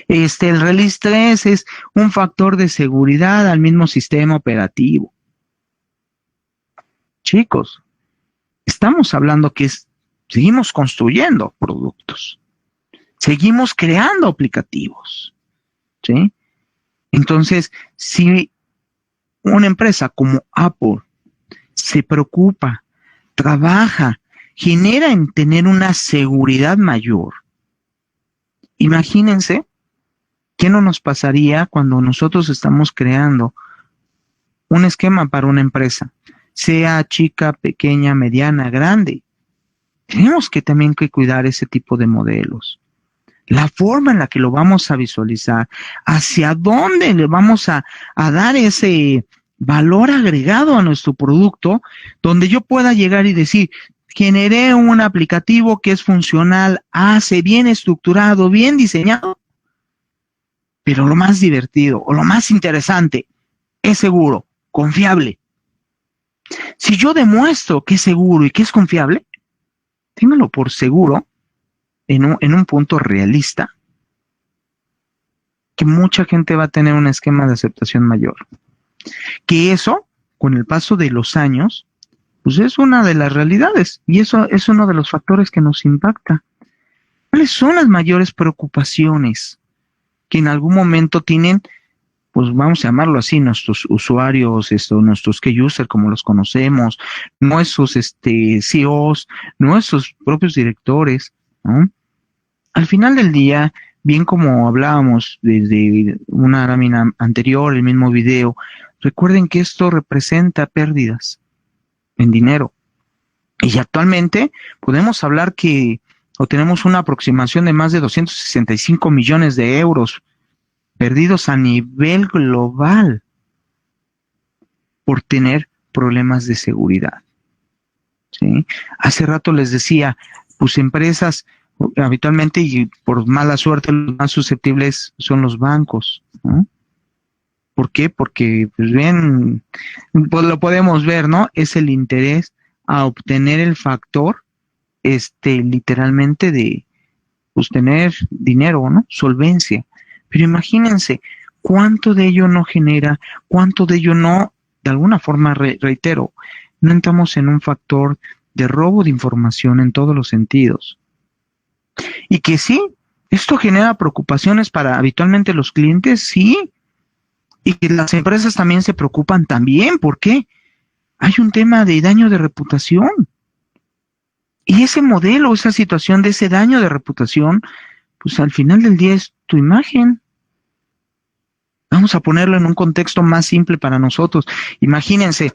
El release 3 es un factor de seguridad al mismo sistema operativo. Chicos, estamos hablando que seguimos construyendo productos, seguimos creando aplicativos, ¿sí? Entonces, si una empresa como Apple se preocupa, trabaja, genera en tener una seguridad mayor, imagínense qué no nos pasaría cuando nosotros estamos creando un esquema para una empresa, sea chica, pequeña, mediana, grande. Tenemos que también que cuidar ese tipo de modelos. La forma en la que lo vamos a visualizar, hacia dónde le vamos a dar ese valor agregado a nuestro producto, donde yo pueda llegar y decir, generé un aplicativo que es funcional, hace bien estructurado, bien diseñado, pero lo más divertido o lo más interesante, es seguro, confiable. Si yo demuestro que es seguro y que es confiable, téngalo por seguro, en un punto realista, que mucha gente va a tener un esquema de aceptación mayor. Que eso, con el paso de los años, pues es una de las realidades, y eso es uno de los factores que nos impacta. ¿Cuáles son las mayores preocupaciones que en algún momento tienen, pues vamos a llamarlo así, nuestros usuarios, nuestros key users, como los conocemos, nuestros CEOs, nuestros propios directores, ¿no? Al final del día, bien como hablábamos desde una lámina anterior, el mismo video, recuerden que esto representa pérdidas en dinero. Y actualmente podemos hablar que o tenemos una aproximación de más de 265 millones de euros perdidos a nivel global por tener problemas de seguridad. ¿Sí? Hace rato les decía, pues empresas habitualmente y por mala suerte los más susceptibles son los bancos, ¿no? ¿Por qué? Porque, pues bien, pues lo podemos ver, ¿no? Es el interés a obtener el factor, literalmente de, pues tener dinero, ¿no? Solvencia. Pero imagínense, cuánto de ello no genera, cuánto de ello no, de alguna forma, reitero, no entramos en un factor de robo de información en todos los sentidos. Y que sí, esto genera preocupaciones para habitualmente los clientes, sí, y que las empresas también se preocupan también. ¿Por qué? Hay un tema de daño de reputación. Y ese modelo, esa situación de ese daño de reputación, pues al final del día es tu imagen. Vamos a ponerlo en un contexto más simple para nosotros. Imagínense,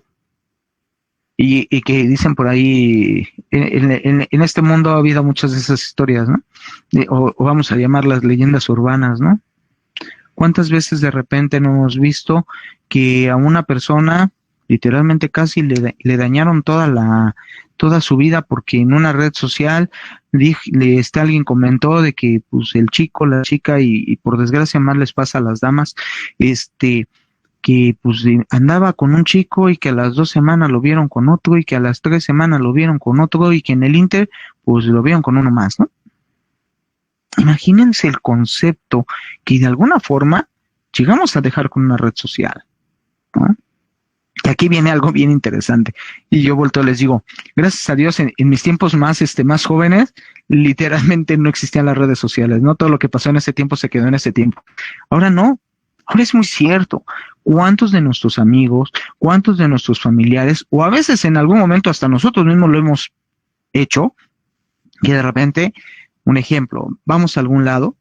y que dicen por ahí, en este mundo ha habido muchas de esas historias, ¿no? O vamos a llamarlas leyendas urbanas, ¿no? ¿Cuántas veces de repente no hemos visto que a una persona literalmente casi le dañaron toda su vida porque en una red social alguien comentó de que pues el chico, la chica y por desgracia más les pasa a las damas, que pues andaba con un chico y que a las 2 semanas lo vieron con otro y que a las 3 semanas lo vieron con otro y que en el Inter pues lo vieron con uno más, ¿no? Imagínense el concepto que de alguna forma llegamos a dejar con una red social, ¿no? Y aquí viene algo bien interesante. Y yo volteo, les digo, gracias a Dios, en mis tiempos más jóvenes, literalmente no existían las redes sociales, ¿no? Todo lo que pasó en ese tiempo se quedó en ese tiempo. Ahora no. Ahora es muy cierto. ¿Cuántos de nuestros amigos, cuántos de nuestros familiares, o a veces en algún momento hasta nosotros mismos lo hemos hecho, que de repente, un ejemplo, vamos a algún lado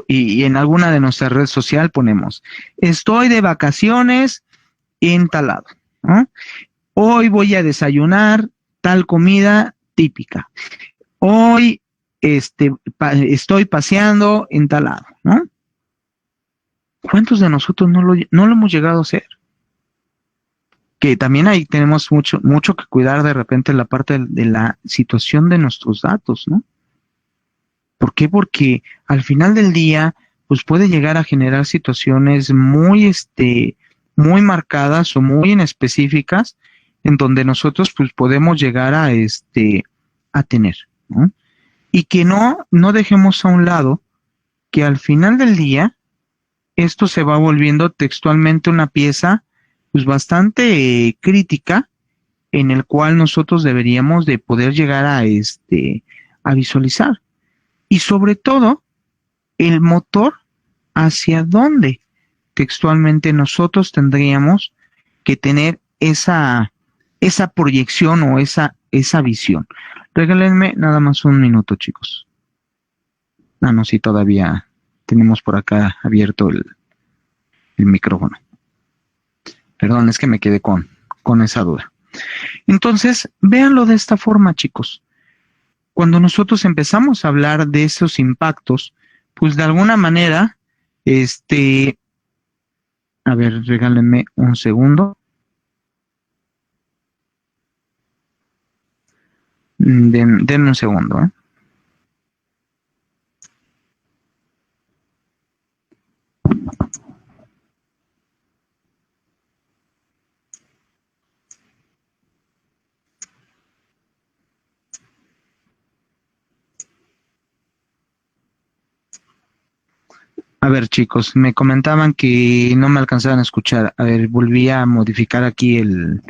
y en alguna de nuestras redes sociales ponemos, estoy de vacaciones en tal lado, ¿no? Hoy voy a desayunar tal comida típica. Hoy estoy paseando en tal lado, ¿no? ¿Cuántos de nosotros no lo hemos llegado a hacer? Que también ahí tenemos mucho que cuidar de repente la parte de la situación de nuestros datos, ¿no? ¿Por qué? Porque al final del día, pues puede llegar a generar situaciones muy marcadas o muy específicas en donde nosotros pues podemos llegar a tener, ¿no? Y que no dejemos a un lado que al final del día esto se va volviendo textualmente una pieza pues bastante crítica en el cual nosotros deberíamos de poder llegar a visualizar. Y sobre todo, el motor hacia dónde textualmente nosotros tendríamos que tener esa proyección o esa visión. Regálenme nada más un minuto, chicos. No, sí, todavía tenemos por acá abierto el micrófono. Perdón, es que me quedé con con esa duda. Entonces, véanlo de esta forma, chicos. Cuando nosotros empezamos a hablar de esos impactos, pues de alguna manera, a ver, regálenme un segundo. Denme un segundo, ¿eh? A ver, chicos, me comentaban que no me alcanzaban a escuchar. A ver, volví a modificar aquí el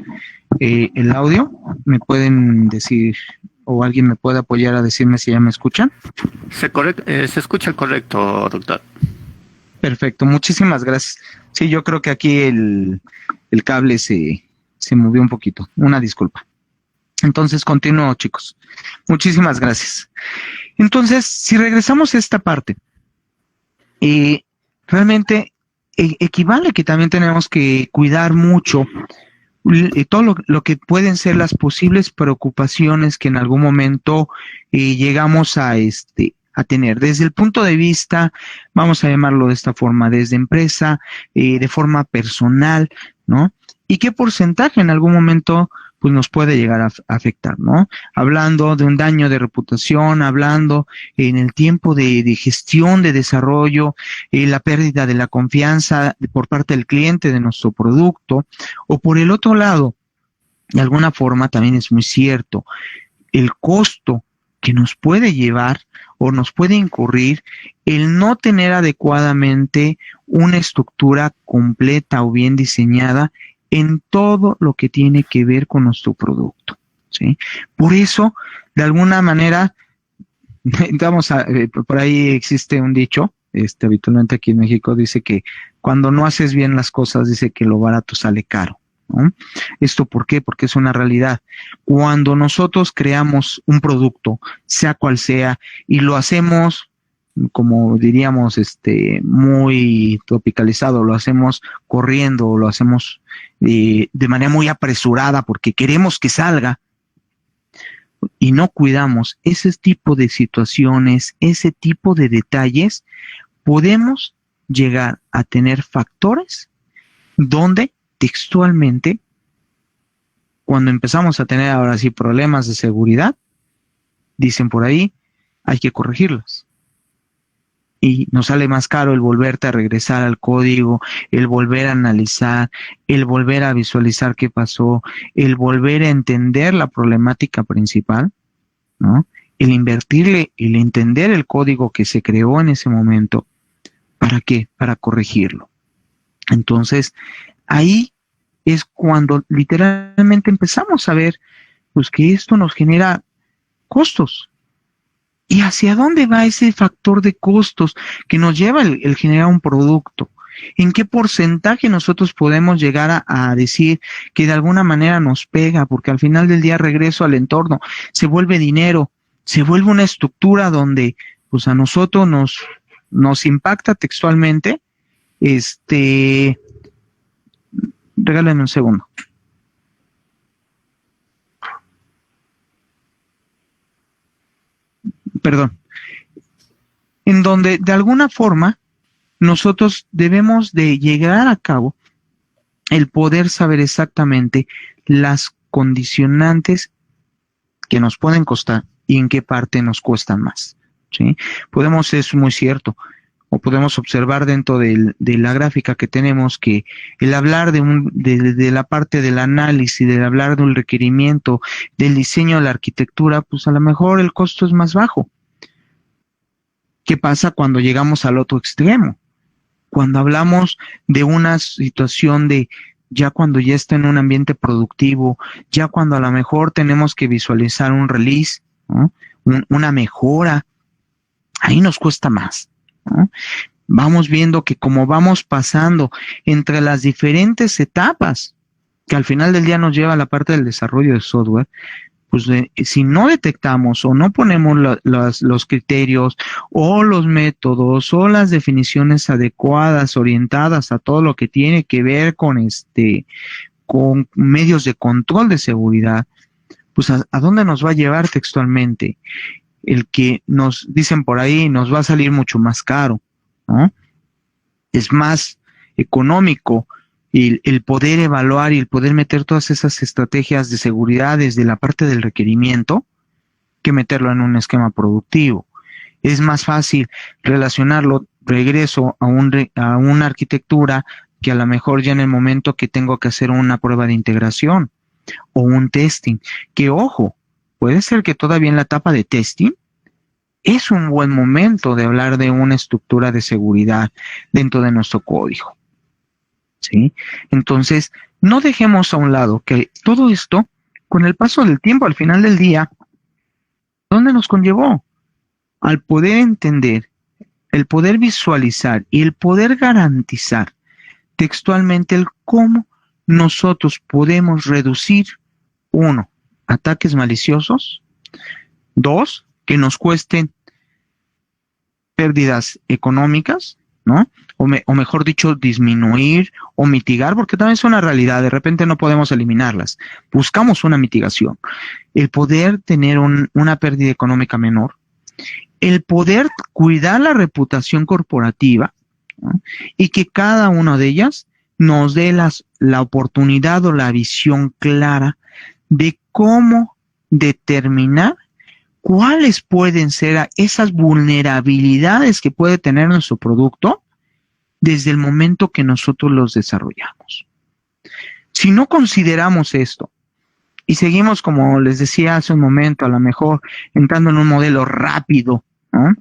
audio. ¿Me pueden decir, o alguien me puede apoyar a decirme si ya me escuchan? Se escucha correcto, doctor. Perfecto, muchísimas gracias. Sí, yo creo que aquí el cable se movió un poquito. Una disculpa. Entonces, continúo, chicos. Muchísimas gracias. Entonces, si regresamos a esta parte, realmente equivale que también tenemos que cuidar mucho todo lo que pueden ser las posibles preocupaciones que en algún momento llegamos a tener. Desde el punto de vista, vamos a llamarlo de esta forma, desde empresa, de forma personal, ¿no? Y qué porcentaje en algún momento pues nos puede llegar a afectar, ¿no? Hablando de un daño de reputación, hablando en el tiempo de gestión, de desarrollo, la pérdida de la confianza por parte del cliente de nuestro producto, o por el otro lado, de alguna forma también es muy cierto, el costo que nos puede llevar o nos puede incurrir el no tener adecuadamente una estructura completa o bien diseñada en todo lo que tiene que ver con nuestro producto, ¿sí? Por eso, de alguna manera, por ahí existe un dicho, habitualmente aquí en México dice que cuando no haces bien las cosas, dice que lo barato sale caro, ¿no? ¿Esto por qué? Porque es una realidad. Cuando nosotros creamos un producto, sea cual sea, y lo hacemos, como diríamos, muy tropicalizado, lo hacemos corriendo, lo hacemos de manera muy apresurada porque queremos que salga y no cuidamos ese tipo de situaciones, ese tipo de detalles, podemos llegar a tener factores donde textualmente, cuando empezamos a tener ahora sí problemas de seguridad, dicen por ahí, hay que corregirlas. Y nos sale más caro el volverte a regresar al código, el volver a analizar, el volver a visualizar qué pasó, el volver a entender la problemática principal, ¿no? El invertirle, el entender el código que se creó en ese momento. ¿Para qué? Para corregirlo. Entonces, ahí es cuando literalmente empezamos a ver pues que esto nos genera costos. ¿Y hacia dónde va ese factor de costos que nos lleva el generar un producto? ¿En qué porcentaje nosotros podemos llegar a decir que de alguna manera nos pega? Porque al final del día regreso al entorno, se vuelve dinero, se vuelve una estructura donde pues a nosotros nos impacta textualmente. Regálenme un segundo. Perdón, en donde de alguna forma nosotros debemos de llegar a cabo el poder saber exactamente las condicionantes que nos pueden costar y en qué parte nos cuestan más, ¿sí? Es muy cierto, o podemos observar dentro de la gráfica que tenemos que el hablar de la parte del análisis, del hablar de un requerimiento, del diseño de la arquitectura, pues a lo mejor el costo es más bajo. ¿Qué pasa cuando llegamos al otro extremo? Cuando hablamos de una situación de ya cuando ya está en un ambiente productivo, ya cuando a lo mejor tenemos que visualizar un release, ¿no? Una mejora, ahí nos cuesta más, ¿no? Vamos viendo que como vamos pasando entre las diferentes etapas, que al final del día nos lleva a la parte del desarrollo de software, pues si no detectamos o no ponemos los criterios o los métodos o las definiciones adecuadas, orientadas a todo lo que tiene que ver con con medios de control de seguridad, pues ¿a dónde nos va a llevar textualmente? El que nos dicen por ahí nos va a salir mucho más caro, ¿no? Es más económico el poder evaluar y el poder meter todas esas estrategias de seguridad desde la parte del requerimiento que meterlo en un esquema productivo. Es más fácil relacionarlo, regreso a una arquitectura que a lo mejor ya en el momento que tengo que hacer una prueba de integración o un testing, que ojo, puede ser que todavía en la etapa de testing es un buen momento de hablar de una estructura de seguridad dentro de nuestro código, ¿sí? Entonces, no dejemos a un lado que todo esto, con el paso del tiempo, al final del día, ¿dónde nos conllevó? Al poder entender, el poder visualizar y el poder garantizar textualmente el cómo nosotros podemos reducir, 1, ataques maliciosos, 2, que nos cuesten pérdidas económicas, ¿no? O mejor dicho, disminuir o mitigar, porque también es una realidad, de repente no podemos eliminarlas, buscamos una mitigación, el poder tener una pérdida económica menor, el poder cuidar la reputación corporativa, ¿no? Y que cada una de ellas nos dé la oportunidad o la visión clara de cómo determinar cuáles pueden ser esas vulnerabilidades que puede tener nuestro producto desde el momento que nosotros los desarrollamos. Si no consideramos esto y seguimos, como les decía hace un momento, a lo mejor entrando en un modelo rápido, ¿no?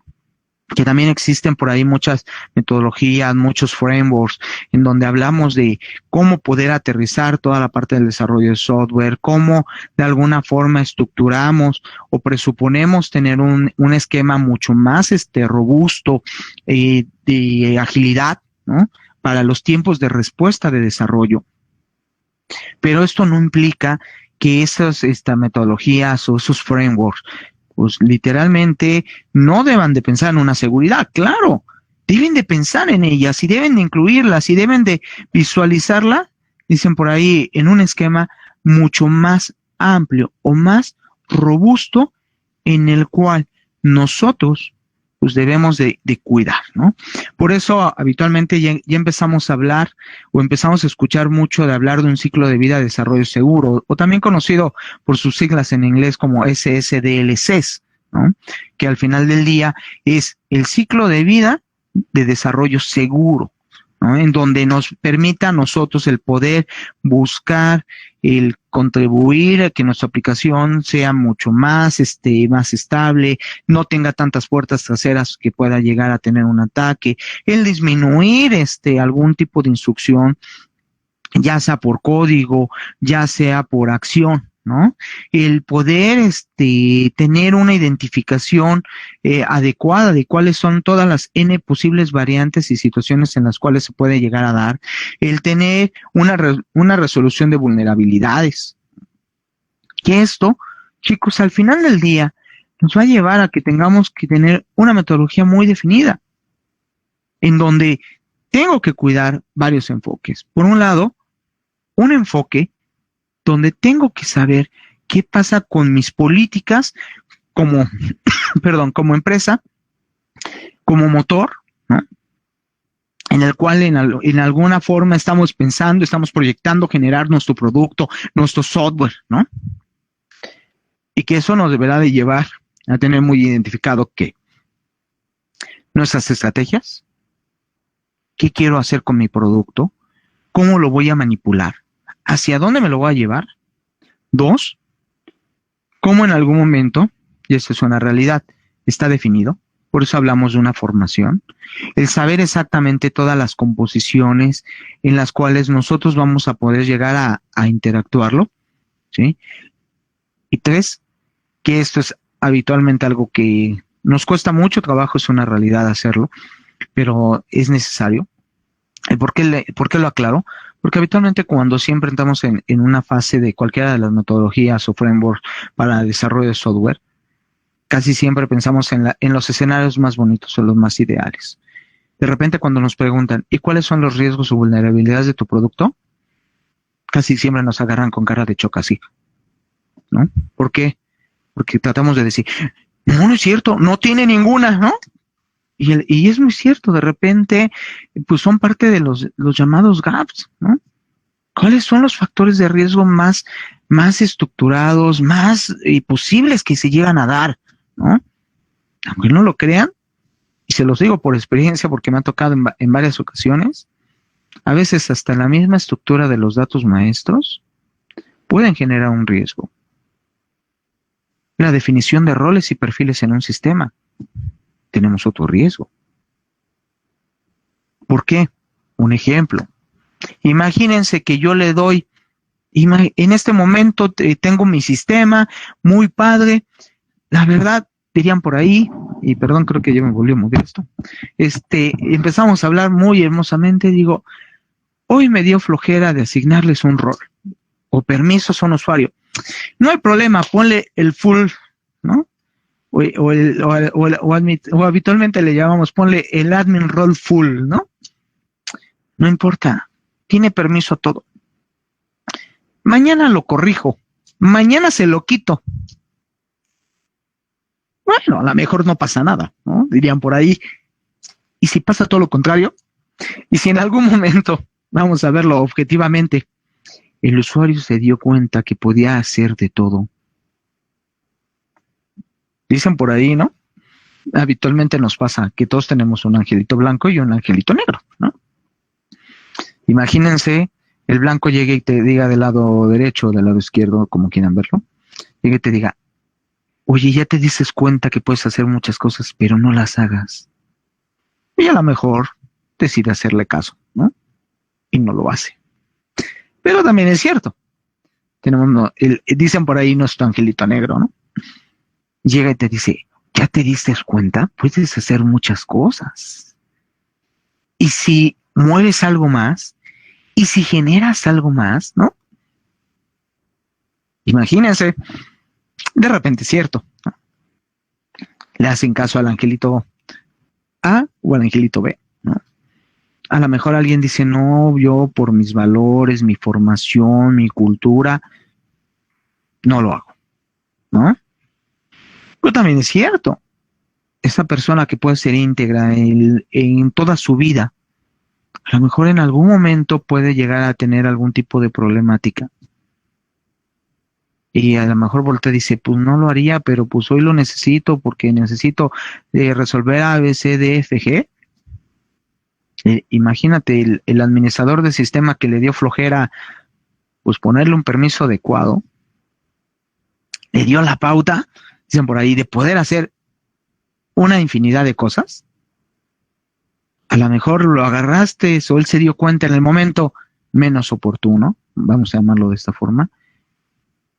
Que también existen por ahí muchas metodologías, muchos frameworks en donde hablamos de cómo poder aterrizar toda la parte del desarrollo de software, cómo de alguna forma estructuramos o presuponemos tener un esquema mucho más robusto de agilidad, ¿no? Para los tiempos de respuesta de desarrollo. Pero esto no implica que esas metodologías o esos frameworks pues literalmente no deban de pensar en una seguridad, claro, deben de pensar en ellas y deben de incluirlas y deben de visualizarla, dicen por ahí, en un esquema mucho más amplio o más robusto en el cual nosotros pues debemos de cuidar, ¿no? Por eso habitualmente ya empezamos a hablar o empezamos a escuchar mucho de hablar de un ciclo de vida de desarrollo seguro, o también conocido por sus siglas en inglés como SSDLCs, ¿no? Que al final del día es el ciclo de vida de desarrollo seguro, ¿no? En donde nos permita a nosotros el poder buscar, el contribuir a que nuestra aplicación sea mucho más estable, no tenga tantas puertas traseras que pueda llegar a tener un ataque, el disminuir algún tipo de instrucción, ya sea por código, ya sea por acción, ¿no? El poder tener una identificación adecuada de cuáles son todas las N posibles variantes y situaciones en las cuales se puede llegar a dar, el tener una resolución de vulnerabilidades. Que esto, chicos, al final del día nos va a llevar a que tengamos que tener una metodología muy definida, en donde tengo que cuidar varios enfoques. Por un lado, un enfoque donde tengo que saber qué pasa con mis políticas como, como empresa, como motor, ¿no? En el cual en alguna forma estamos pensando, estamos proyectando generar nuestro producto, nuestro software, ¿no? Y que eso nos deberá de llevar a tener muy identificado que nuestras estrategias, qué quiero hacer con mi producto, cómo lo voy a manipular, hacia dónde me lo voy a llevar. 2, cómo en algún momento, y esto es una realidad, está definido, por eso hablamos de una formación, el saber exactamente todas las composiciones en las cuales nosotros vamos a poder llegar a interactuarlo, ¿sí? Y 3, que esto es habitualmente algo que nos cuesta mucho trabajo, es una realidad hacerlo, pero es necesario. ¿Por qué lo aclaro? Porque habitualmente cuando siempre entramos en una fase de cualquiera de las metodologías o frameworks para desarrollo de software, casi siempre pensamos en los escenarios más bonitos o los más ideales. De repente cuando nos preguntan, ¿y cuáles son los riesgos o vulnerabilidades de tu producto? casi siempre nos agarran con cara de choca así, ¿no? ¿Por qué? Porque tratamos de decir, no es cierto, no tiene ninguna, ¿no? Y es muy cierto, de repente, pues son parte de los llamados gaps, ¿no? ¿Cuáles son los factores de riesgo más estructurados, más posibles que se llegan a dar, ¿no? Aunque no lo crean, y se los digo por experiencia porque me ha tocado en varias ocasiones, a veces hasta la misma estructura de los datos maestros pueden generar un riesgo. La definición de roles y perfiles en un sistema, tenemos otro riesgo. ¿Por qué? Un ejemplo. Imagínense que yo le doy, en este momento tengo mi sistema muy padre, la verdad, dirían por ahí, y perdón, creo que ya me volvió modesto, empezamos a hablar muy hermosamente, digo, hoy me dio flojera de asignarles un rol o permisos a un usuario. No hay problema, ponle el full, ¿no? O habitualmente le llamamos, ponle el admin role full, ¿no? No importa, tiene permiso a todo. Mañana lo corrijo, mañana se lo quito. Bueno, a lo mejor no pasa nada, ¿no? Dirían por ahí. ¿Y si pasa todo lo contrario? Y si en algún momento, vamos a verlo objetivamente, el usuario se dio cuenta que podía hacer de todo. Dicen por ahí, ¿no? Habitualmente nos pasa que todos tenemos un angelito blanco y un angelito negro, ¿no? Imagínense, el blanco llegue y te diga del lado derecho o del lado izquierdo, como quieran verlo, llegue y te diga, oye, ya te dices cuenta que puedes hacer muchas cosas, pero no las hagas. Y a lo mejor decide hacerle caso, ¿no? Y no lo hace. Pero también es cierto. Dicen por ahí nuestro angelito negro, ¿no? Llega y te dice, ¿ya te diste cuenta? Puedes hacer muchas cosas. Y si mueves algo más, y si generas algo más, ¿no? Imagínense, de repente es cierto, ¿no? Le hacen caso al angelito A o al angelito B, ¿no? A lo mejor alguien dice, no, yo por mis valores, mi formación, mi cultura, no lo hago, ¿no? Pero también es cierto, esa persona que puede ser íntegra en toda su vida, a lo mejor en algún momento puede llegar a tener algún tipo de problemática. Y a lo mejor voltea y dice, pues no lo haría, pero pues hoy lo necesito porque necesito resolver A, B, C, D, F, G. Imagínate el administrador del sistema que le dio flojera, pues ponerle un permiso adecuado, le dio la pauta, dicen por ahí, de poder hacer una infinidad de cosas. A lo mejor lo agarraste o él se dio cuenta en el momento menos oportuno, vamos a llamarlo de esta forma,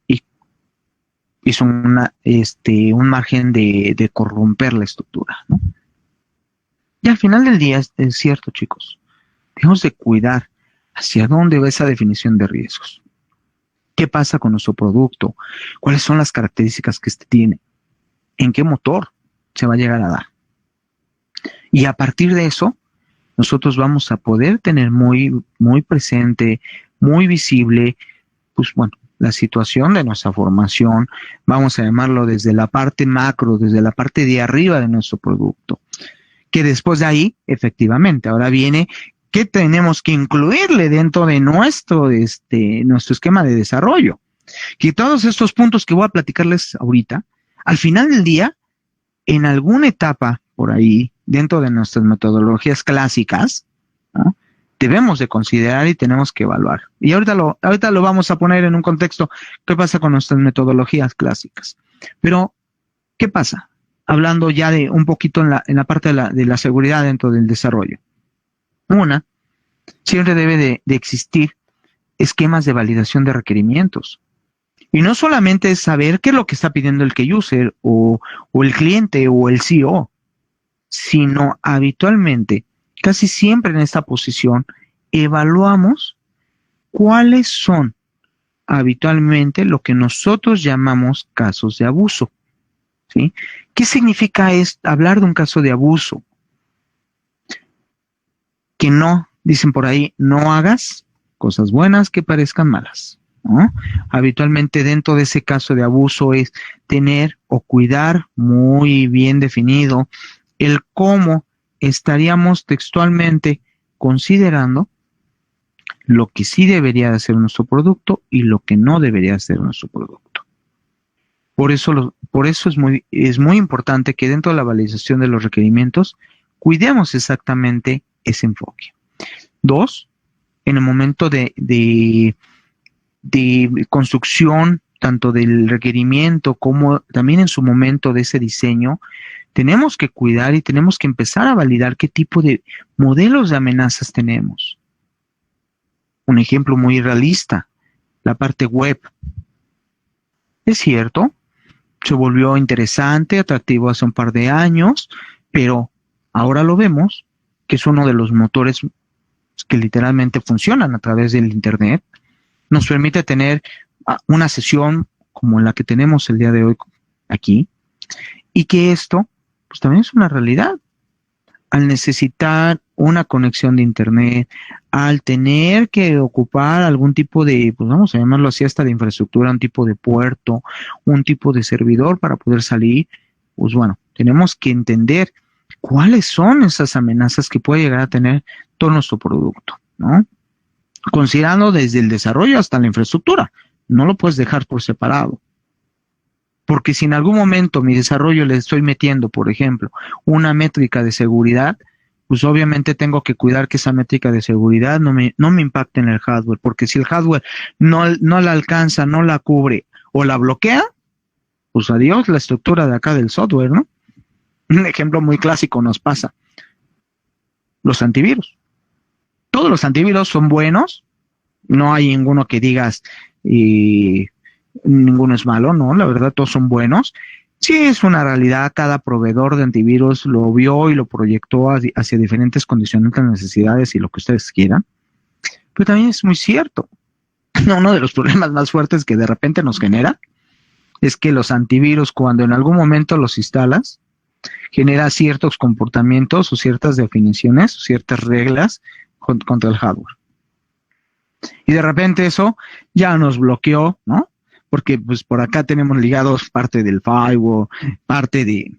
y hizo un margen de corromper la estructura, ¿no? Y al final del día es cierto, chicos, tenemos de cuidar hacia dónde va esa definición de riesgos. ¿Qué pasa con nuestro producto? ¿Cuáles son las características que tiene? ¿En qué motor se va a llegar a dar? Y a partir de eso, nosotros vamos a poder tener muy, muy presente, muy visible, pues bueno, la situación de nuestra formación, vamos a llamarlo desde la parte macro, desde la parte de arriba de nuestro producto. Que después de ahí, efectivamente, ahora viene qué tenemos que incluirle dentro de nuestro esquema de desarrollo. Que todos estos puntos que voy a platicarles ahorita, al final del día, en alguna etapa por ahí, dentro de nuestras metodologías clásicas, ¿no?, debemos de considerar y tenemos que evaluar. Y ahorita lo vamos a poner en un contexto, ¿qué pasa con nuestras metodologías clásicas? Pero, ¿qué pasa? Hablando ya de un poquito en la parte de la seguridad dentro del desarrollo. Siempre debe de existir esquemas de validación de requerimientos. Y no solamente es saber qué es lo que está pidiendo el key user o el cliente o el CEO, sino habitualmente, casi siempre en esta posición, evaluamos cuáles son habitualmente lo que nosotros llamamos casos de abuso. ¿Sí? ¿Qué significa hablar de un caso de abuso? Que no, dicen por ahí, no hagas cosas buenas que parezcan malas, ¿no? Habitualmente dentro de ese caso de abuso es tener o cuidar muy bien definido el cómo estaríamos textualmente considerando lo que sí debería de ser nuestro producto y lo que no debería ser nuestro producto. Por eso es muy importante que dentro de la validación de los requerimientos cuidemos exactamente ese enfoque. 2, en el momento de construcción, tanto del requerimiento como también en su momento de ese diseño, tenemos que cuidar y tenemos que empezar a validar qué tipo de modelos de amenazas tenemos. Un ejemplo muy realista, la parte web. Es cierto, se volvió interesante, atractivo hace un par de años, pero ahora lo vemos que es uno de los motores que literalmente funcionan a través del Internet. Nos permite tener una sesión como la que tenemos el día de hoy aquí, y que esto pues también es una realidad. Al necesitar una conexión de Internet, al tener que ocupar algún tipo de, pues vamos a llamarlo así, hasta de infraestructura, un tipo de puerto, un tipo de servidor para poder salir, pues bueno, tenemos que entender cuáles son esas amenazas que puede llegar a tener todo nuestro producto, ¿no? Considerando desde el desarrollo hasta la infraestructura. No lo puedes dejar por separado. Porque si en algún momento mi desarrollo le estoy metiendo, por ejemplo, una métrica de seguridad, pues obviamente tengo que cuidar que esa métrica de seguridad no me impacte en el hardware, porque si el hardware no la alcanza, no la cubre o la bloquea, pues adiós la estructura de acá del software, ¿no? Un ejemplo muy clásico nos pasa. Los antivirus. Todos los antivirus son buenos, no hay ninguno que digas ninguno es malo, no, la verdad todos son buenos. Sí, es una realidad, cada proveedor de antivirus lo vio y lo proyectó hacia diferentes condiciones, necesidades y lo que ustedes quieran, pero también es muy cierto. Uno de los problemas más fuertes que de repente nos genera es que los antivirus, cuando en algún momento los instalas, genera ciertos comportamientos o ciertas definiciones o ciertas reglas contra el hardware. Y de repente eso ya nos bloqueó, ¿no? Porque pues por acá tenemos ligados parte del firewall, parte de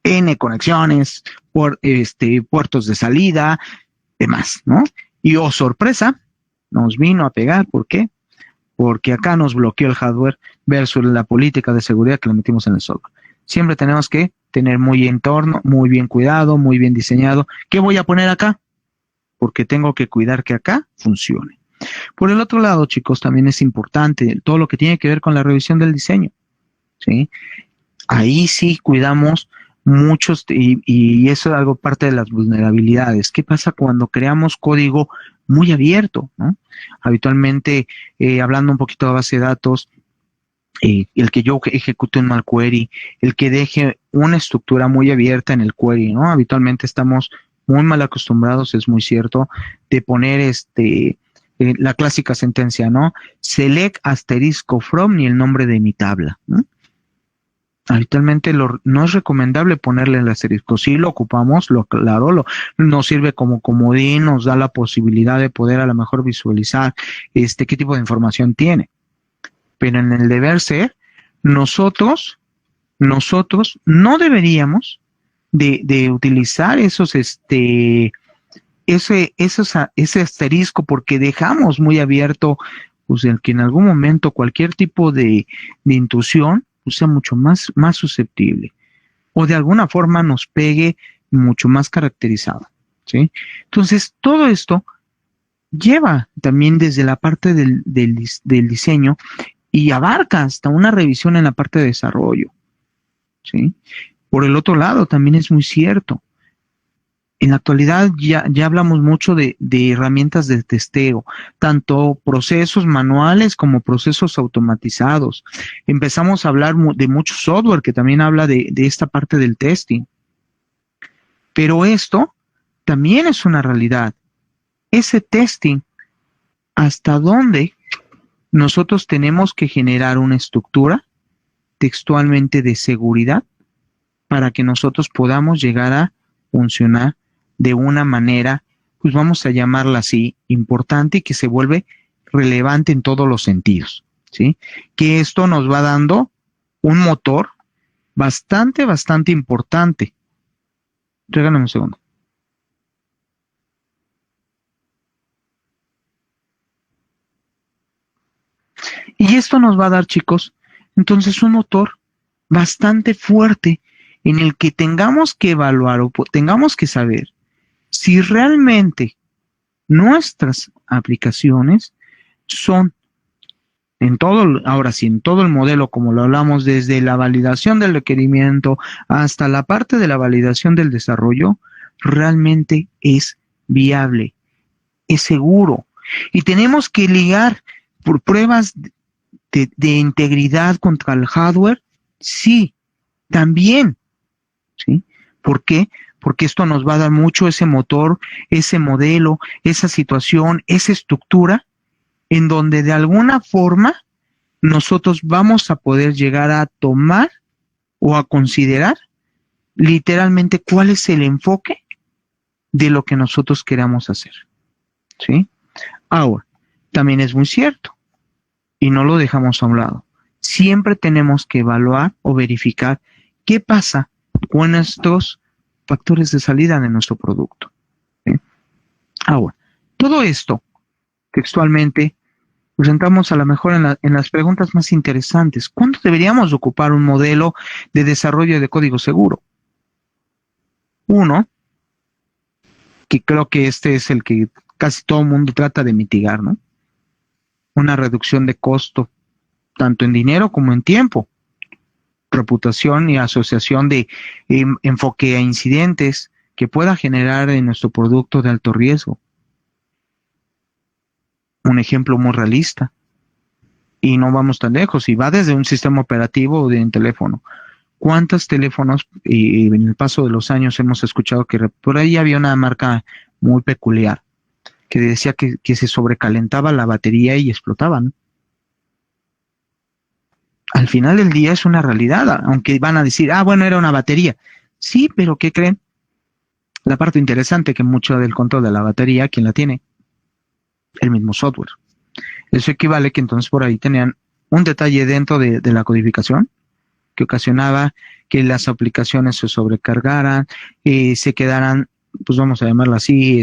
N conexiones, puertos de salida, demás, ¿no? Y oh sorpresa, nos vino a pegar, ¿por qué? Porque acá nos bloqueó el hardware versus la política de seguridad que le metimos en el software. Siempre tenemos que tener muy entorno, muy bien cuidado, muy bien diseñado. ¿Qué voy a poner acá? Porque tengo que cuidar que acá funcione. Por el otro lado, chicos, también es importante todo lo que tiene que ver con la revisión del diseño, ¿sí? Ahí sí cuidamos muchos, y eso es algo parte de las vulnerabilidades. ¿Qué pasa cuando creamos código muy abierto, ¿no? Habitualmente, hablando un poquito de base de datos, el que yo ejecute un mal query, el que deje una estructura muy abierta en el query, ¿no? Habitualmente estamos muy mal acostumbrados, es muy cierto, de poner la clásica sentencia, ¿no? Select asterisco from y el nombre de mi tabla, ¿no? Habitualmente no es recomendable ponerle el asterisco. Si lo ocupamos, nos sirve como comodín, nos da la posibilidad de poder a lo mejor visualizar qué tipo de información tiene. Pero en el deber ser, nosotros no deberíamos de utilizar ese asterisco, porque dejamos muy abierto pues el que en algún momento cualquier tipo de intrusión pues, sea mucho más susceptible o de alguna forma nos pegue mucho más caracterizado, ¿sí? Entonces todo esto lleva también desde la parte del diseño y abarca hasta una revisión en la parte de desarrollo, ¿sí? Por el otro lado también es muy cierto. En la actualidad ya hablamos mucho de herramientas de testeo, tanto procesos manuales como procesos automatizados. Empezamos a hablar de mucho software que también habla de esta parte del testing. Pero esto también es una realidad. Ese testing, ¿hasta dónde nosotros tenemos que generar una estructura textualmente de seguridad para que nosotros podamos llegar a funcionar de una manera, pues vamos a llamarla así, importante y que se vuelve relevante en todos los sentidos, ¿sí? Que esto nos va dando un motor bastante importante. Regálame un segundo. Y esto nos va a dar, chicos, entonces un motor bastante fuerte en el que tengamos que evaluar o tengamos que saber si realmente nuestras aplicaciones son en todo, ahora sí, en todo el modelo, como lo hablamos, desde la validación del requerimiento hasta la parte de la validación del desarrollo, realmente es viable, es seguro. Y tenemos que ligar por pruebas de integridad contra el hardware, sí, también, ¿sí? ¿Por qué? Porque esto nos va a dar mucho ese motor, ese modelo, esa situación, esa estructura, en donde de alguna forma nosotros vamos a poder llegar a tomar o a considerar literalmente cuál es el enfoque de lo que nosotros queramos hacer, ¿sí? Ahora, también es muy cierto, y no lo dejamos a un lado. Siempre tenemos que evaluar o verificar qué pasa con estos factores de salida de nuestro producto, ¿sí? Ahora, todo esto, textualmente, presentamos a lo mejor en las preguntas más interesantes. ¿Cuándo deberíamos ocupar un modelo de desarrollo de código seguro? Uno, que creo que este es el que casi todo el mundo trata de mitigar, ¿no? Una reducción de costo, tanto en dinero como en tiempo, reputación y asociación de enfoque a incidentes que pueda generar en nuestro producto de alto riesgo. Un ejemplo muy realista, y no vamos tan lejos, y va desde un sistema operativo o de un teléfono. ¿Cuántos teléfonos, en el paso de los años hemos escuchado que por ahí había una marca muy peculiar, que decía que se sobrecalentaba la batería y explotaban? Al final del día es una realidad, aunque van a decir, bueno, era una batería. Sí, pero ¿qué creen? La parte interesante que mucho del control de la batería, ¿quién la tiene? El mismo software. Eso equivale que entonces por ahí tenían un detalle dentro de la codificación que ocasionaba que las aplicaciones se sobrecargaran, se quedaran, pues vamos a llamarlo así,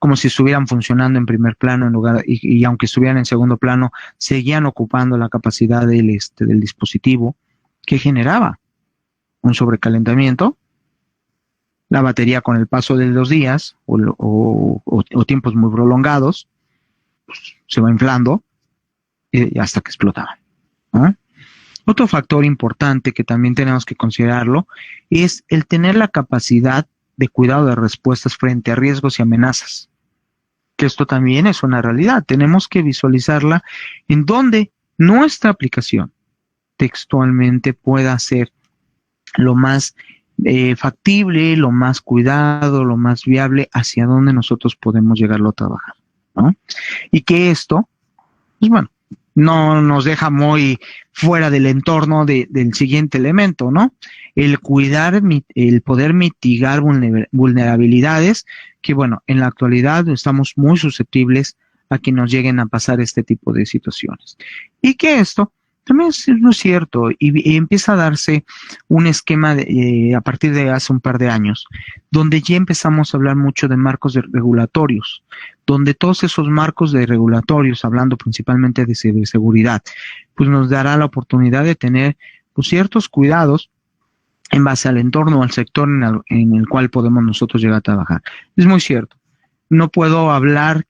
como si estuvieran funcionando en primer plano en lugar, y aunque estuvieran en segundo plano, seguían ocupando la capacidad del dispositivo, que generaba un sobrecalentamiento. La batería, con el paso de los días o tiempos muy prolongados, pues, se va inflando hasta que explotaban, ¿no? Otro factor importante que también tenemos que considerarlo es el tener la capacidad de cuidado de respuestas frente a riesgos y amenazas. Que esto también es una realidad. Tenemos que visualizarla en donde nuestra aplicación textualmente pueda ser lo más factible, lo más cuidado, lo más viable, hacia donde nosotros podemos llegarlo a trabajar, ¿no? Y que esto, pues bueno, no nos deja muy fuera del entorno del siguiente elemento, ¿no? El cuidar, el poder mitigar vulnerabilidades que, bueno, en la actualidad estamos muy susceptibles a que nos lleguen a pasar este tipo de situaciones. Y que esto también es muy cierto, y empieza a darse un esquema a partir de hace un par de años, donde ya empezamos a hablar mucho de marcos regulatorios, donde todos esos marcos de regulatorios, hablando principalmente de ciberseguridad, pues nos dará la oportunidad de tener pues, ciertos cuidados en base al entorno, al sector en el cual podemos nosotros llegar a trabajar. Es muy cierto, no puedo hablar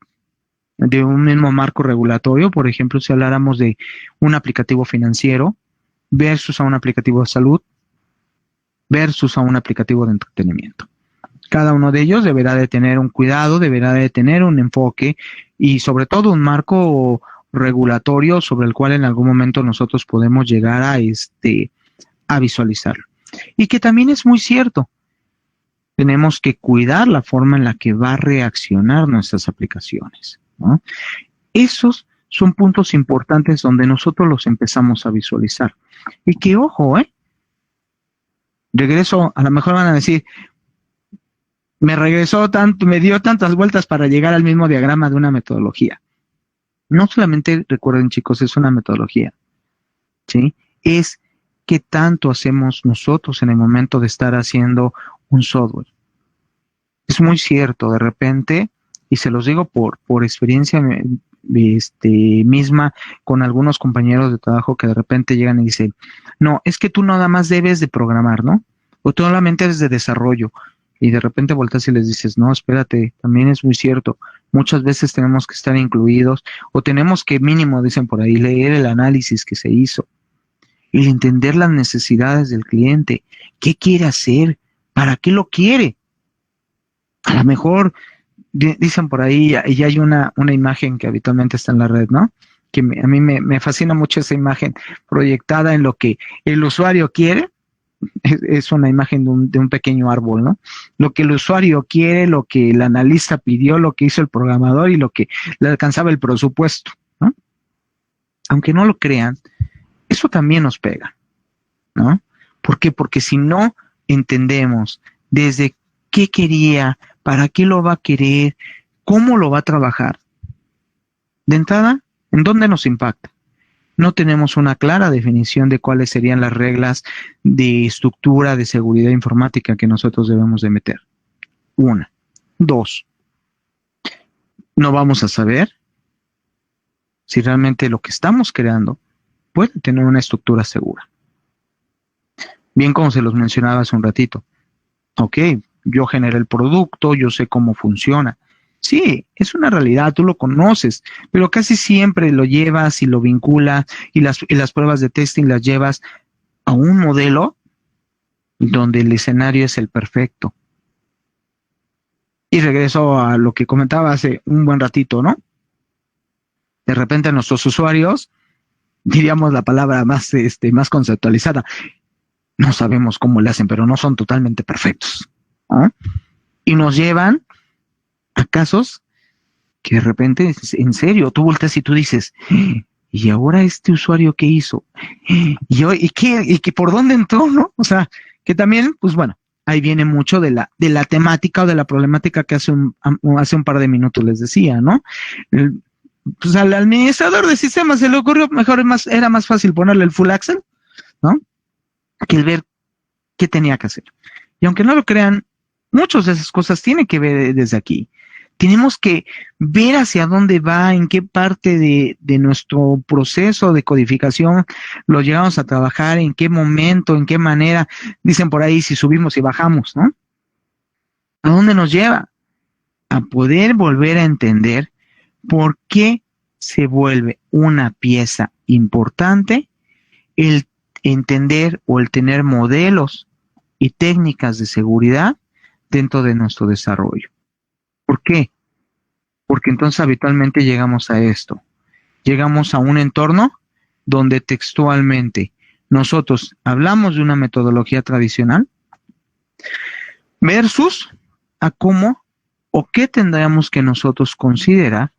de un mismo marco regulatorio, por ejemplo, si habláramos de un aplicativo financiero versus a un aplicativo de salud versus a un aplicativo de entretenimiento. Cada uno de ellos deberá de tener un cuidado, deberá de tener un enfoque y sobre todo un marco regulatorio sobre el cual en algún momento nosotros podemos llegar a visualizarlo. Y que también es muy cierto, tenemos que cuidar la forma en la que va a reaccionar nuestras aplicaciones, ¿no? Esos son puntos importantes donde nosotros los empezamos a visualizar. Y que, ojo, regreso, a lo mejor van a decir, me dio tantas vueltas para llegar al mismo diagrama de una metodología. No solamente, recuerden chicos, es una metodología, ¿sí? Es qué tanto hacemos nosotros en el momento de estar haciendo un software. Es muy cierto, de repente, y se los digo por experiencia misma con algunos compañeros de trabajo que de repente llegan y dicen, no, es que tú nada más debes de programar, ¿no? O tú solamente eres de desarrollo. Y de repente volteas y les dices, no, espérate, también es muy cierto. Muchas veces tenemos que estar incluidos o tenemos que mínimo, dicen por ahí, leer el análisis que se hizo y entender las necesidades del cliente. ¿Qué quiere hacer? ¿Para qué lo quiere? A lo mejor dicen por ahí, y hay una imagen que habitualmente está en la red, ¿no? Que a mí me fascina mucho esa imagen proyectada en lo que el usuario quiere. Es una imagen de un pequeño árbol, ¿no? Lo que el usuario quiere, lo que el analista pidió, lo que hizo el programador y lo que le alcanzaba el presupuesto, ¿no? Aunque no lo crean, eso también nos pega, ¿no? ¿Por qué? Porque si no entendemos desde qué quería, para qué lo va a querer, cómo lo va a trabajar, de entrada, ¿en dónde nos impacta? No tenemos una clara definición de cuáles serían las reglas de estructura de seguridad informática que nosotros debemos de meter. 1. 2. No vamos a saber si realmente lo que estamos creando puede tener una estructura segura. Bien, como se los mencionaba hace un ratito. Ok, yo generé el producto, yo sé cómo funciona. Sí, es una realidad, tú lo conoces, pero casi siempre lo llevas y lo vinculas y las pruebas de testing las llevas a un modelo donde el escenario es el perfecto. Y regreso a lo que comentaba hace un buen ratito, ¿no? De repente nuestros usuarios, diríamos la palabra más conceptualizada, no sabemos cómo le hacen, pero no son totalmente perfectos, ¿no? Y nos llevan a casos que de repente, en serio, tú volteas y tú dices, ¿y ahora este usuario qué hizo? ¿Y qué por dónde entró, no? O sea, que también, pues bueno, ahí viene mucho de la temática o de la problemática que hace un par de minutos les decía, ¿no? Pues al administrador de sistemas se le ocurrió era más fácil ponerle el full Excel, ¿no? Que el ver qué tenía que hacer. Y aunque no lo crean, muchas de esas cosas tienen que ver desde aquí. Tenemos que ver hacia dónde va, en qué parte de nuestro proceso de codificación lo llegamos a trabajar, en qué momento, en qué manera. Dicen por ahí si subimos y bajamos, ¿no? ¿A dónde nos lleva? A poder volver a entender por qué se vuelve una pieza importante el entender o el tener modelos y técnicas de seguridad dentro de nuestro desarrollo. ¿Por qué? Porque entonces habitualmente llegamos a esto. Llegamos a un entorno donde textualmente nosotros hablamos de una metodología tradicional versus a cómo o qué tendríamos que nosotros considerar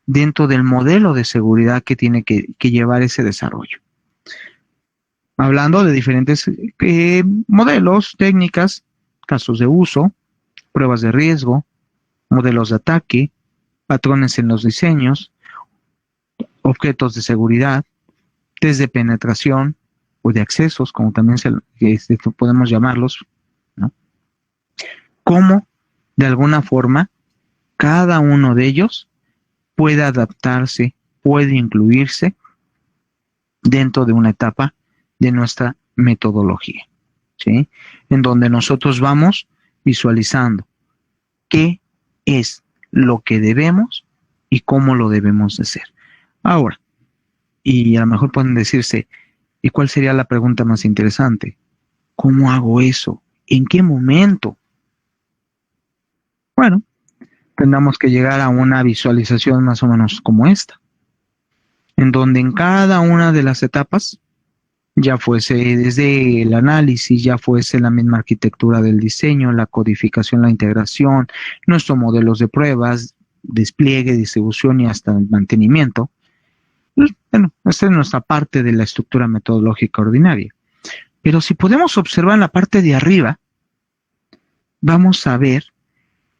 dentro del modelo de seguridad que tiene que llevar ese desarrollo. Hablando de diferentes modelos, técnicas, casos de uso, pruebas de riesgo, modelos de ataque, patrones en los diseños, objetos de seguridad, test de penetración o de accesos, como también podemos llamarlos, ¿no? Cómo, de alguna forma, cada uno de ellos puede adaptarse, puede incluirse dentro de una etapa de nuestra metodología, ¿sí? En donde nosotros vamos visualizando qué es lo que debemos y cómo lo debemos de hacer. Ahora, y a lo mejor pueden decirse, ¿y cuál sería la pregunta más interesante? ¿Cómo hago eso? ¿En qué momento? Bueno, tendremos que llegar a una visualización más o menos como esta, en donde en cada una de las etapas, ya fuese desde el análisis, ya fuese la misma arquitectura del diseño, la codificación, la integración, nuestros modelos de pruebas, despliegue, distribución y hasta el mantenimiento. Bueno, esta es nuestra parte de la estructura metodológica ordinaria. Pero si podemos observar en la parte de arriba, vamos a ver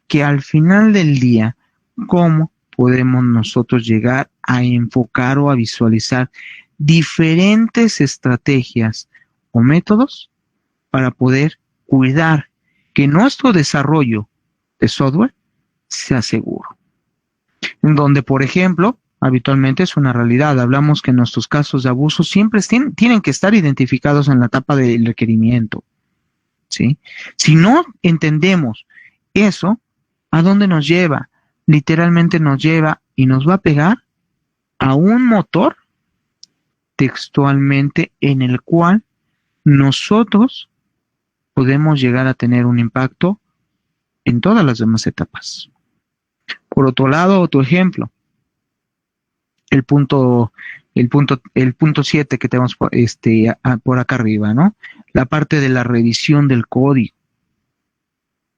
que al final del día, cómo podemos nosotros llegar a enfocar o a visualizar diferentes estrategias o métodos para poder cuidar que nuestro desarrollo de software sea seguro. En donde, por ejemplo, habitualmente es una realidad, hablamos que nuestros casos de abuso siempre tienen que estar identificados en la etapa del requerimiento, ¿sí? Si no entendemos eso, ¿a dónde nos lleva? Literalmente nos lleva y nos va a pegar a un motor textualmente en el cual nosotros podemos llegar a tener un impacto en todas las demás etapas. Por otro lado, otro ejemplo, el punto 7 que tenemos por acá arriba, ¿no? La parte de la revisión del código.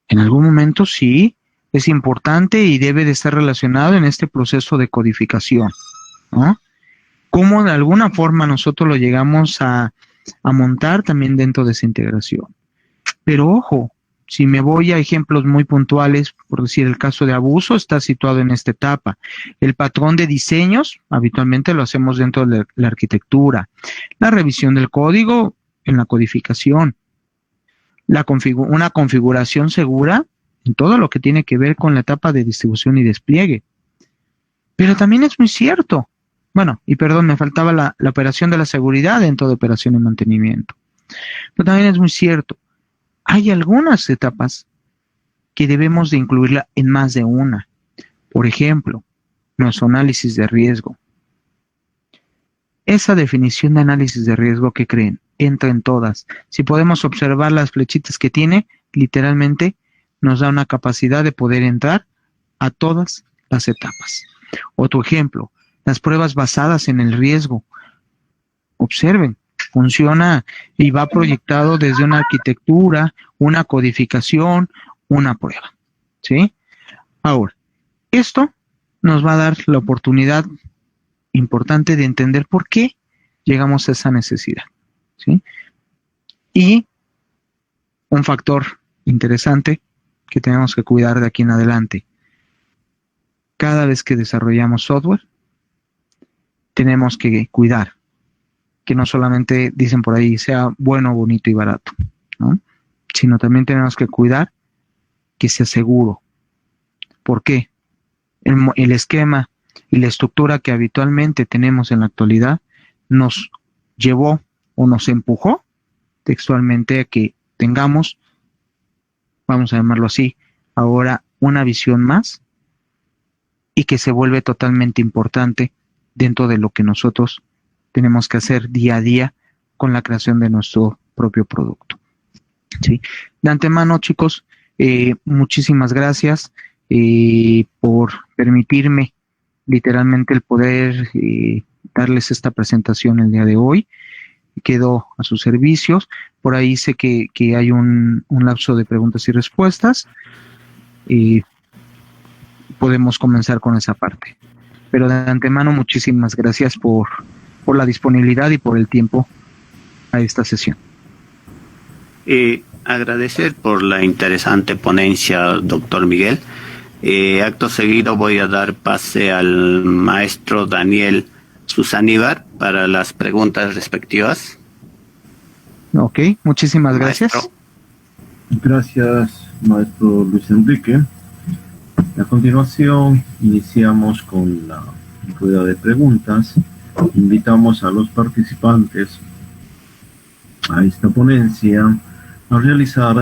En algún momento sí es importante y debe de estar relacionado en este proceso de codificación, ¿no? Cómo de alguna forma nosotros lo llegamos a montar también dentro de esa integración. Pero ojo, si me voy a ejemplos muy puntuales, por decir el caso de abuso, está situado en esta etapa. El patrón de diseños, habitualmente lo hacemos dentro de la arquitectura. La revisión del código en la codificación. Una configuración segura en todo lo que tiene que ver con la etapa de distribución y despliegue. Pero también es muy cierto. Bueno, y perdón, me faltaba la operación de la seguridad dentro de operación y mantenimiento. Pero también es muy cierto. Hay algunas etapas que debemos de incluirla en más de una. Por ejemplo, nuestro análisis de riesgo. Esa definición de análisis de riesgo, ¿qué creen? Entra en todas. Si podemos observar las flechitas que tiene, literalmente nos da una capacidad de poder entrar a todas las etapas. Otro ejemplo, las pruebas basadas en el riesgo. Observen, funciona y va proyectado desde una arquitectura, una codificación, una prueba, ¿sí? Ahora, esto nos va a dar la oportunidad importante de entender por qué llegamos a esa necesidad, ¿sí? Y un factor interesante que tenemos que cuidar de aquí en adelante. Cada vez que desarrollamos software, tenemos que cuidar que no solamente dicen por ahí sea bueno, bonito y barato, ¿no? Sino también tenemos que cuidar que sea seguro. ¿Por qué? El esquema y la estructura que habitualmente tenemos en la actualidad nos llevó o nos empujó textualmente a que tengamos, vamos a llamarlo así, ahora una visión más y que se vuelve totalmente importante dentro de lo que nosotros tenemos que hacer día a día con la creación de nuestro propio producto. ¿Sí? De antemano, chicos, muchísimas gracias por permitirme literalmente el poder darles esta presentación el día de hoy. Quedo a sus servicios. Por ahí sé que hay un lapso de preguntas y respuestas y podemos comenzar con esa parte. Pero de antemano, muchísimas gracias por la disponibilidad y por el tiempo a esta sesión. Agradecer por la interesante ponencia, doctor Miguel. Acto seguido voy a dar pase al maestro Daniel Susaníbar para las preguntas respectivas. Ok, muchísimas gracias. Gracias, maestro Luis Enrique. A continuación, iniciamos con la rueda de preguntas. Invitamos a los participantes a esta ponencia a realizar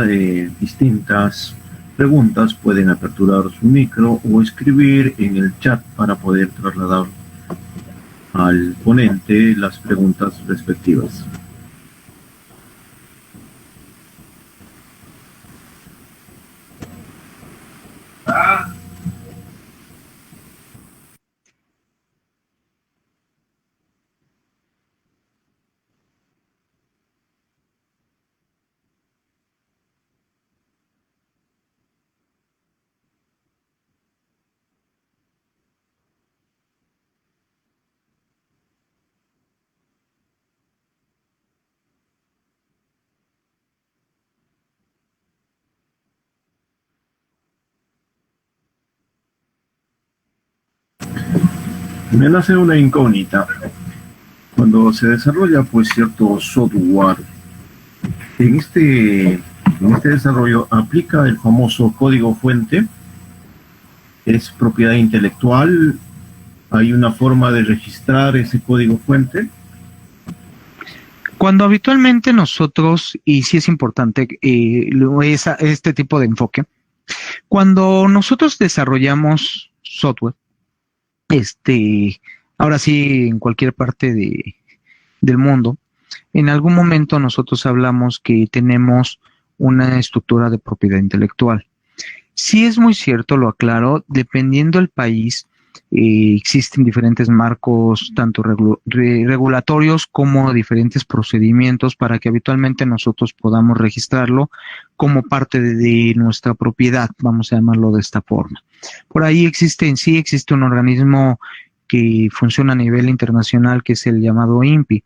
distintas preguntas. Pueden aperturar su micro o escribir en el chat para poder trasladar al ponente las preguntas respectivas. Me nace una incógnita. Cuando se desarrolla pues cierto software, en este desarrollo aplica el famoso código fuente. ¿Es propiedad intelectual? ¿Hay una forma de registrar ese código fuente? Cuando habitualmente nosotros, y sí es importante este tipo de enfoque, cuando nosotros desarrollamos software, ahora sí en cualquier parte del mundo, en algún momento nosotros hablamos que tenemos una estructura de propiedad intelectual. Sí es muy cierto, lo aclaro, dependiendo del país, existen diferentes marcos, tanto regulatorios como diferentes procedimientos para que habitualmente nosotros podamos registrarlo como parte de nuestra propiedad, vamos a llamarlo de esta forma. Por ahí existe un organismo que funciona a nivel internacional que es el llamado INPI.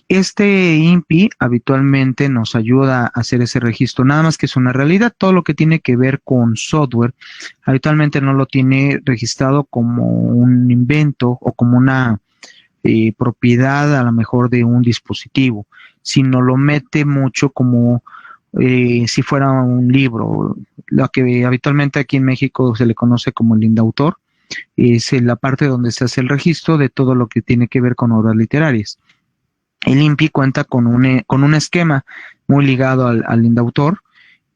Este INPI habitualmente nos ayuda a hacer ese registro, nada más que es una realidad. Todo lo que tiene que ver con software, habitualmente no lo tiene registrado como un invento o como una propiedad a lo mejor de un dispositivo, sino lo mete mucho como si fuera un libro. Lo que habitualmente aquí en México se le conoce como el indautor, es la parte donde se hace el registro de todo lo que tiene que ver con obras literarias. El INPI cuenta con un esquema muy ligado al indautor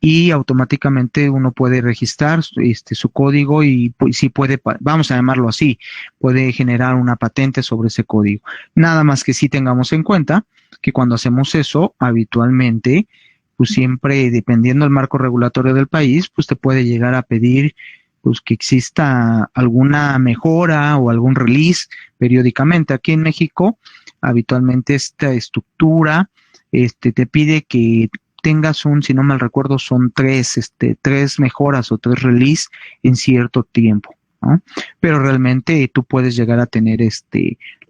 y automáticamente uno puede registrar su código y pues, sí puede, vamos a llamarlo así, puede generar una patente sobre ese código. Nada más que sí tengamos en cuenta que cuando hacemos eso, habitualmente, pues siempre dependiendo del marco regulatorio del país, pues te puede llegar a pedir pues que exista alguna mejora o algún release periódicamente. Aquí en México, habitualmente esta estructura te pide que tengas si no mal recuerdo, son tres mejoras o 3 release en cierto tiempo, ¿no? Pero realmente tú puedes llegar a tener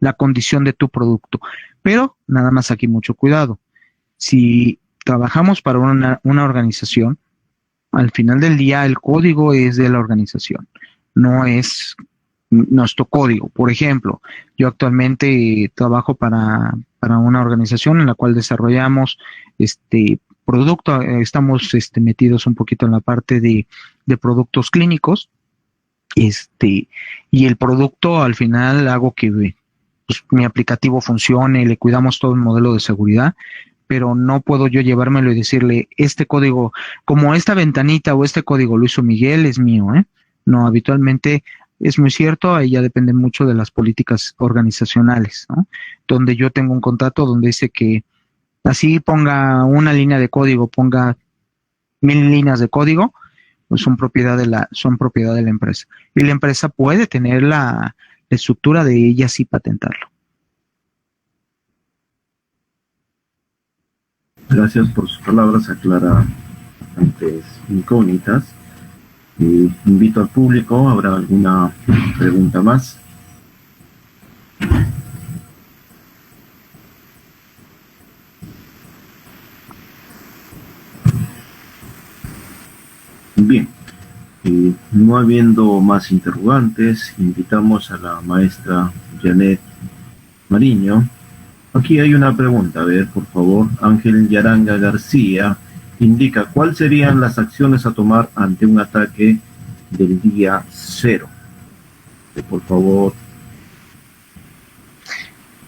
la condición de tu producto. Pero nada más aquí mucho cuidado. Si trabajamos para una organización, al final del día el código es de la organización, no es nuestro código. Por ejemplo, yo actualmente trabajo para una organización en la cual desarrollamos producto, estamos metidos un poquito en la parte de productos clínicos, y el producto al final hago que pues, mi aplicativo funcione, le cuidamos todo el modelo de seguridad, pero no puedo yo llevármelo y decirle, este código, como esta ventanita o este código lo hizo Miguel, es mío, ¿eh? No, habitualmente es muy cierto, ahí ya depende mucho de las políticas organizacionales, ¿no? Donde yo tengo un contrato donde dice que así ponga una línea de código, ponga 1000 líneas de código, pues son propiedad de la empresa. Y la empresa puede tener la estructura de ella y patentarlo. Gracias por sus palabras, aclara bastantes incógnitas. Invito al público, ¿habrá alguna pregunta más? Bien, no habiendo más interrogantes, invitamos a la maestra Janet Mariño. Aquí hay una pregunta, a ver, por favor. Ángel Yaranga García indica, ¿cuáles serían las acciones a tomar ante un ataque del día 0? Por favor.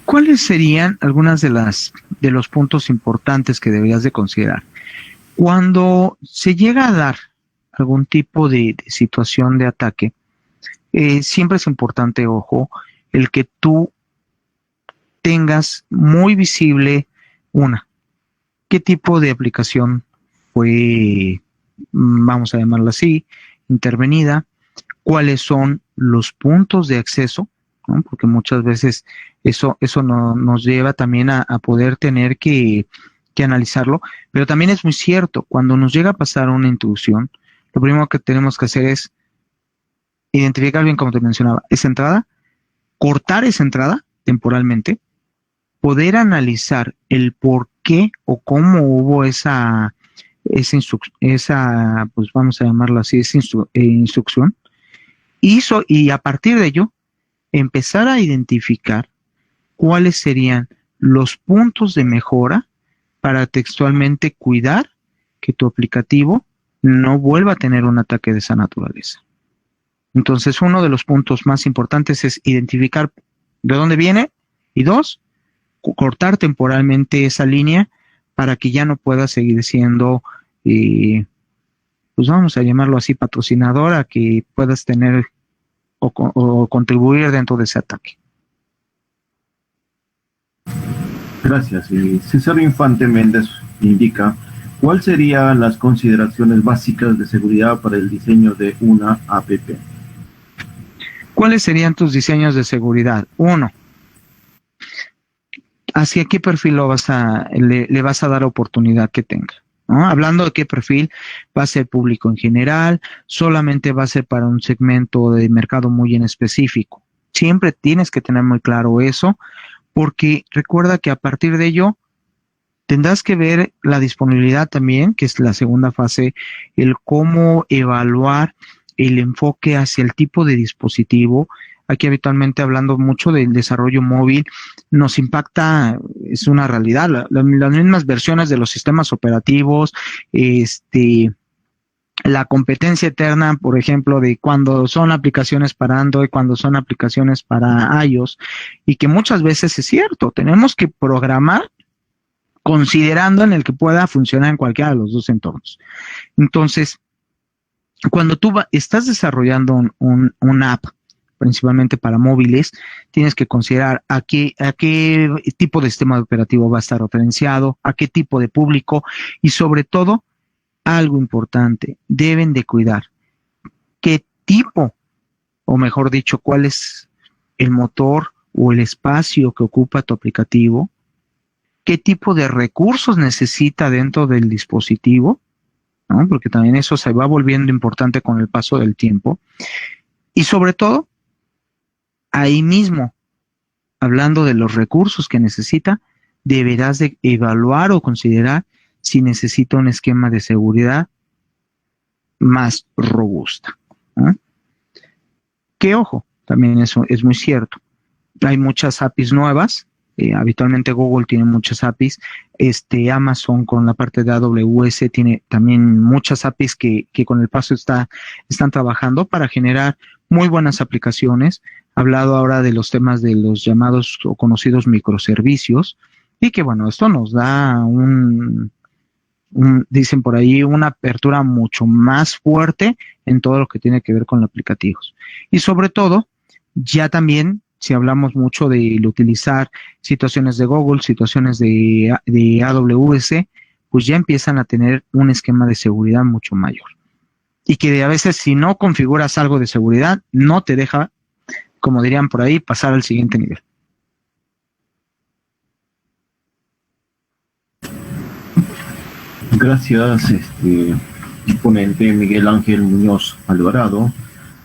¿Cuáles serían algunas de los puntos importantes que deberías de considerar? Cuando se llega a dar algún tipo de situación de ataque, siempre es importante, ojo, el que tú tengas muy visible qué tipo de aplicación fue, vamos a llamarla así, intervenida, cuáles son los puntos de acceso, ¿no? Porque muchas veces eso nos lleva también a poder tener que analizarlo, pero también es muy cierto, cuando nos llega a pasar una intrusión, lo primero que tenemos que hacer es identificar bien, como te mencionaba, esa entrada, cortar esa entrada temporalmente, poder analizar el por qué o cómo hubo esa pues vamos a llamarlo así, esa instrucción, y a partir de ello, empezar a identificar cuáles serían los puntos de mejora para textualmente cuidar que tu aplicativo no vuelva a tener un ataque de esa naturaleza. Entonces, uno de los puntos más importantes es identificar de dónde viene y 2, cortar temporalmente esa línea para que ya no pueda seguir siendo, pues vamos a llamarlo así, patrocinadora, que puedas tener o contribuir dentro de ese ataque. Gracias. César Infante Méndez indica, ¿cuáles serían las consideraciones básicas de seguridad para el diseño de una app? ¿Cuáles serían tus diseños de seguridad? 1, ¿hacia qué perfil le vas a dar oportunidad que tenga? ¿No? Hablando de qué perfil, va a ser público en general, solamente va a ser para un segmento de mercado muy en específico. Siempre tienes que tener muy claro eso, porque recuerda que a partir de ello tendrás que ver la disponibilidad también, que es la segunda fase, el cómo evaluar el enfoque hacia el tipo de dispositivo. Aquí habitualmente, hablando mucho del desarrollo móvil, nos impacta, es una realidad, las mismas versiones de los sistemas operativos, la competencia eterna, por ejemplo, de cuando son aplicaciones para Android, cuando son aplicaciones para iOS, y que muchas veces es cierto, tenemos que programar considerando en el que pueda funcionar en cualquiera de los dos entornos. Entonces, cuando tú estás desarrollando una app, principalmente para móviles, tienes que considerar a qué tipo de sistema operativo va a estar referenciado, a qué tipo de público y sobre todo, algo importante, deben de cuidar qué tipo, o mejor dicho, cuál es el motor o el espacio que ocupa tu aplicativo, qué tipo de recursos necesita dentro del dispositivo, ¿no? Porque también eso se va volviendo importante con el paso del tiempo. Y sobre todo, ahí mismo, hablando de los recursos que necesita, deberás de evaluar o considerar si necesita un esquema de seguridad más robusta, ¿no? Que ojo, también eso es muy cierto. Hay muchas APIs nuevas, habitualmente Google tiene muchas APIs, Amazon con la parte de AWS tiene también muchas APIs que con el paso están trabajando para generar muy buenas aplicaciones. He hablado ahora de los temas de los llamados o conocidos microservicios, y que bueno, esto nos da dicen por ahí, una apertura mucho más fuerte en todo lo que tiene que ver con los aplicativos. Y sobre todo, ya también, si hablamos mucho de utilizar situaciones de Google, situaciones de AWS, pues ya empiezan a tener un esquema de seguridad mucho mayor. Y que a veces, si no configuras algo de seguridad, no te deja, como dirían por ahí, pasar al siguiente nivel. Gracias, ponente Miguel Ángel Muñoz Alvarado,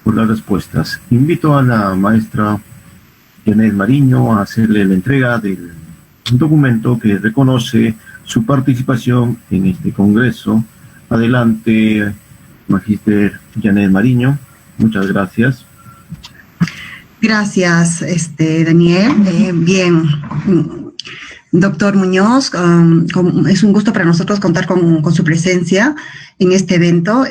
por las respuestas. Invito a la maestra Janet Mariño a hacerle la entrega del documento que reconoce su participación en este congreso. Adelante, magíster Janet Mariño. Muchas gracias. Gracias, Daniel. Bien. Doctor Muñoz, es un gusto para nosotros contar con su presencia en este evento,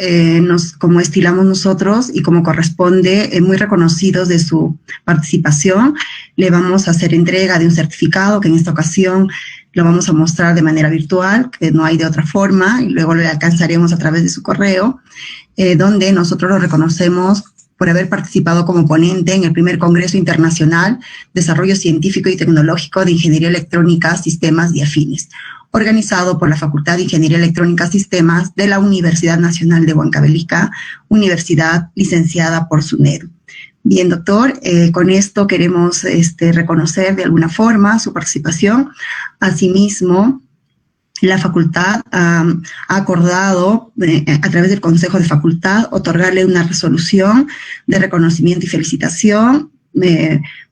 como estilamos nosotros y como corresponde, muy reconocidos de su participación. Le vamos a hacer entrega de un certificado que en esta ocasión lo vamos a mostrar de manera virtual, que no hay de otra forma, y luego le alcanzaremos a través de su correo, donde nosotros lo reconocemos por haber participado como ponente en el primer Congreso Internacional Desarrollo Científico y Tecnológico de Ingeniería Electrónica, Sistemas y Afines, organizado por la Facultad de Ingeniería Electrónica Sistemas de la Universidad Nacional de Huancavelica, universidad licenciada por SUNEDU. Bien, doctor, con esto queremos reconocer de alguna forma su participación. Asimismo, la facultad ha acordado, a través del Consejo de Facultad, otorgarle una resolución de reconocimiento y felicitación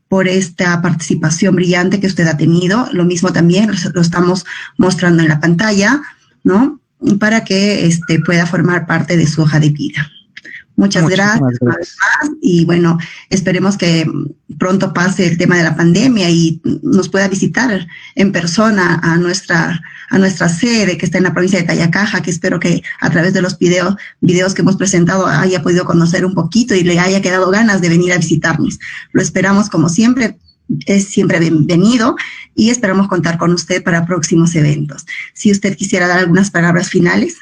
por esta participación brillante que usted ha tenido. Lo mismo también lo estamos mostrando en la pantalla, ¿no? Para que pueda formar parte de su hoja de vida. Muchas gracias una vez más, y bueno, esperemos que pronto pase el tema de la pandemia y nos pueda visitar en persona a nuestra sede que está en la provincia de Tayacaja, que espero que a través de los videos que hemos presentado haya podido conocer un poquito y le haya quedado ganas de venir a visitarnos. Lo esperamos como siempre, es siempre bienvenido y esperamos contar con usted para próximos eventos. Si usted quisiera dar algunas palabras finales.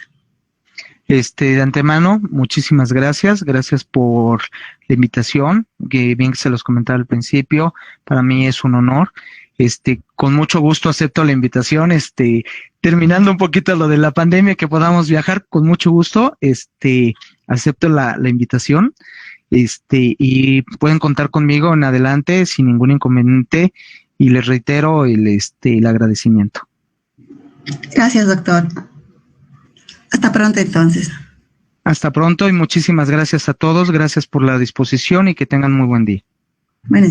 De antemano, muchísimas gracias. Gracias por la invitación, que bien que se los comentaba al principio, para mí es un honor. Con mucho gusto acepto la invitación. Terminando un poquito lo de la pandemia, que podamos viajar, con mucho gusto, acepto la invitación. Y pueden contar conmigo en adelante sin ningún inconveniente, y les reitero el agradecimiento. Gracias, doctor. Hasta pronto, entonces. Hasta pronto y muchísimas gracias a todos. Gracias por la disposición y que tengan muy buen día. Bueno.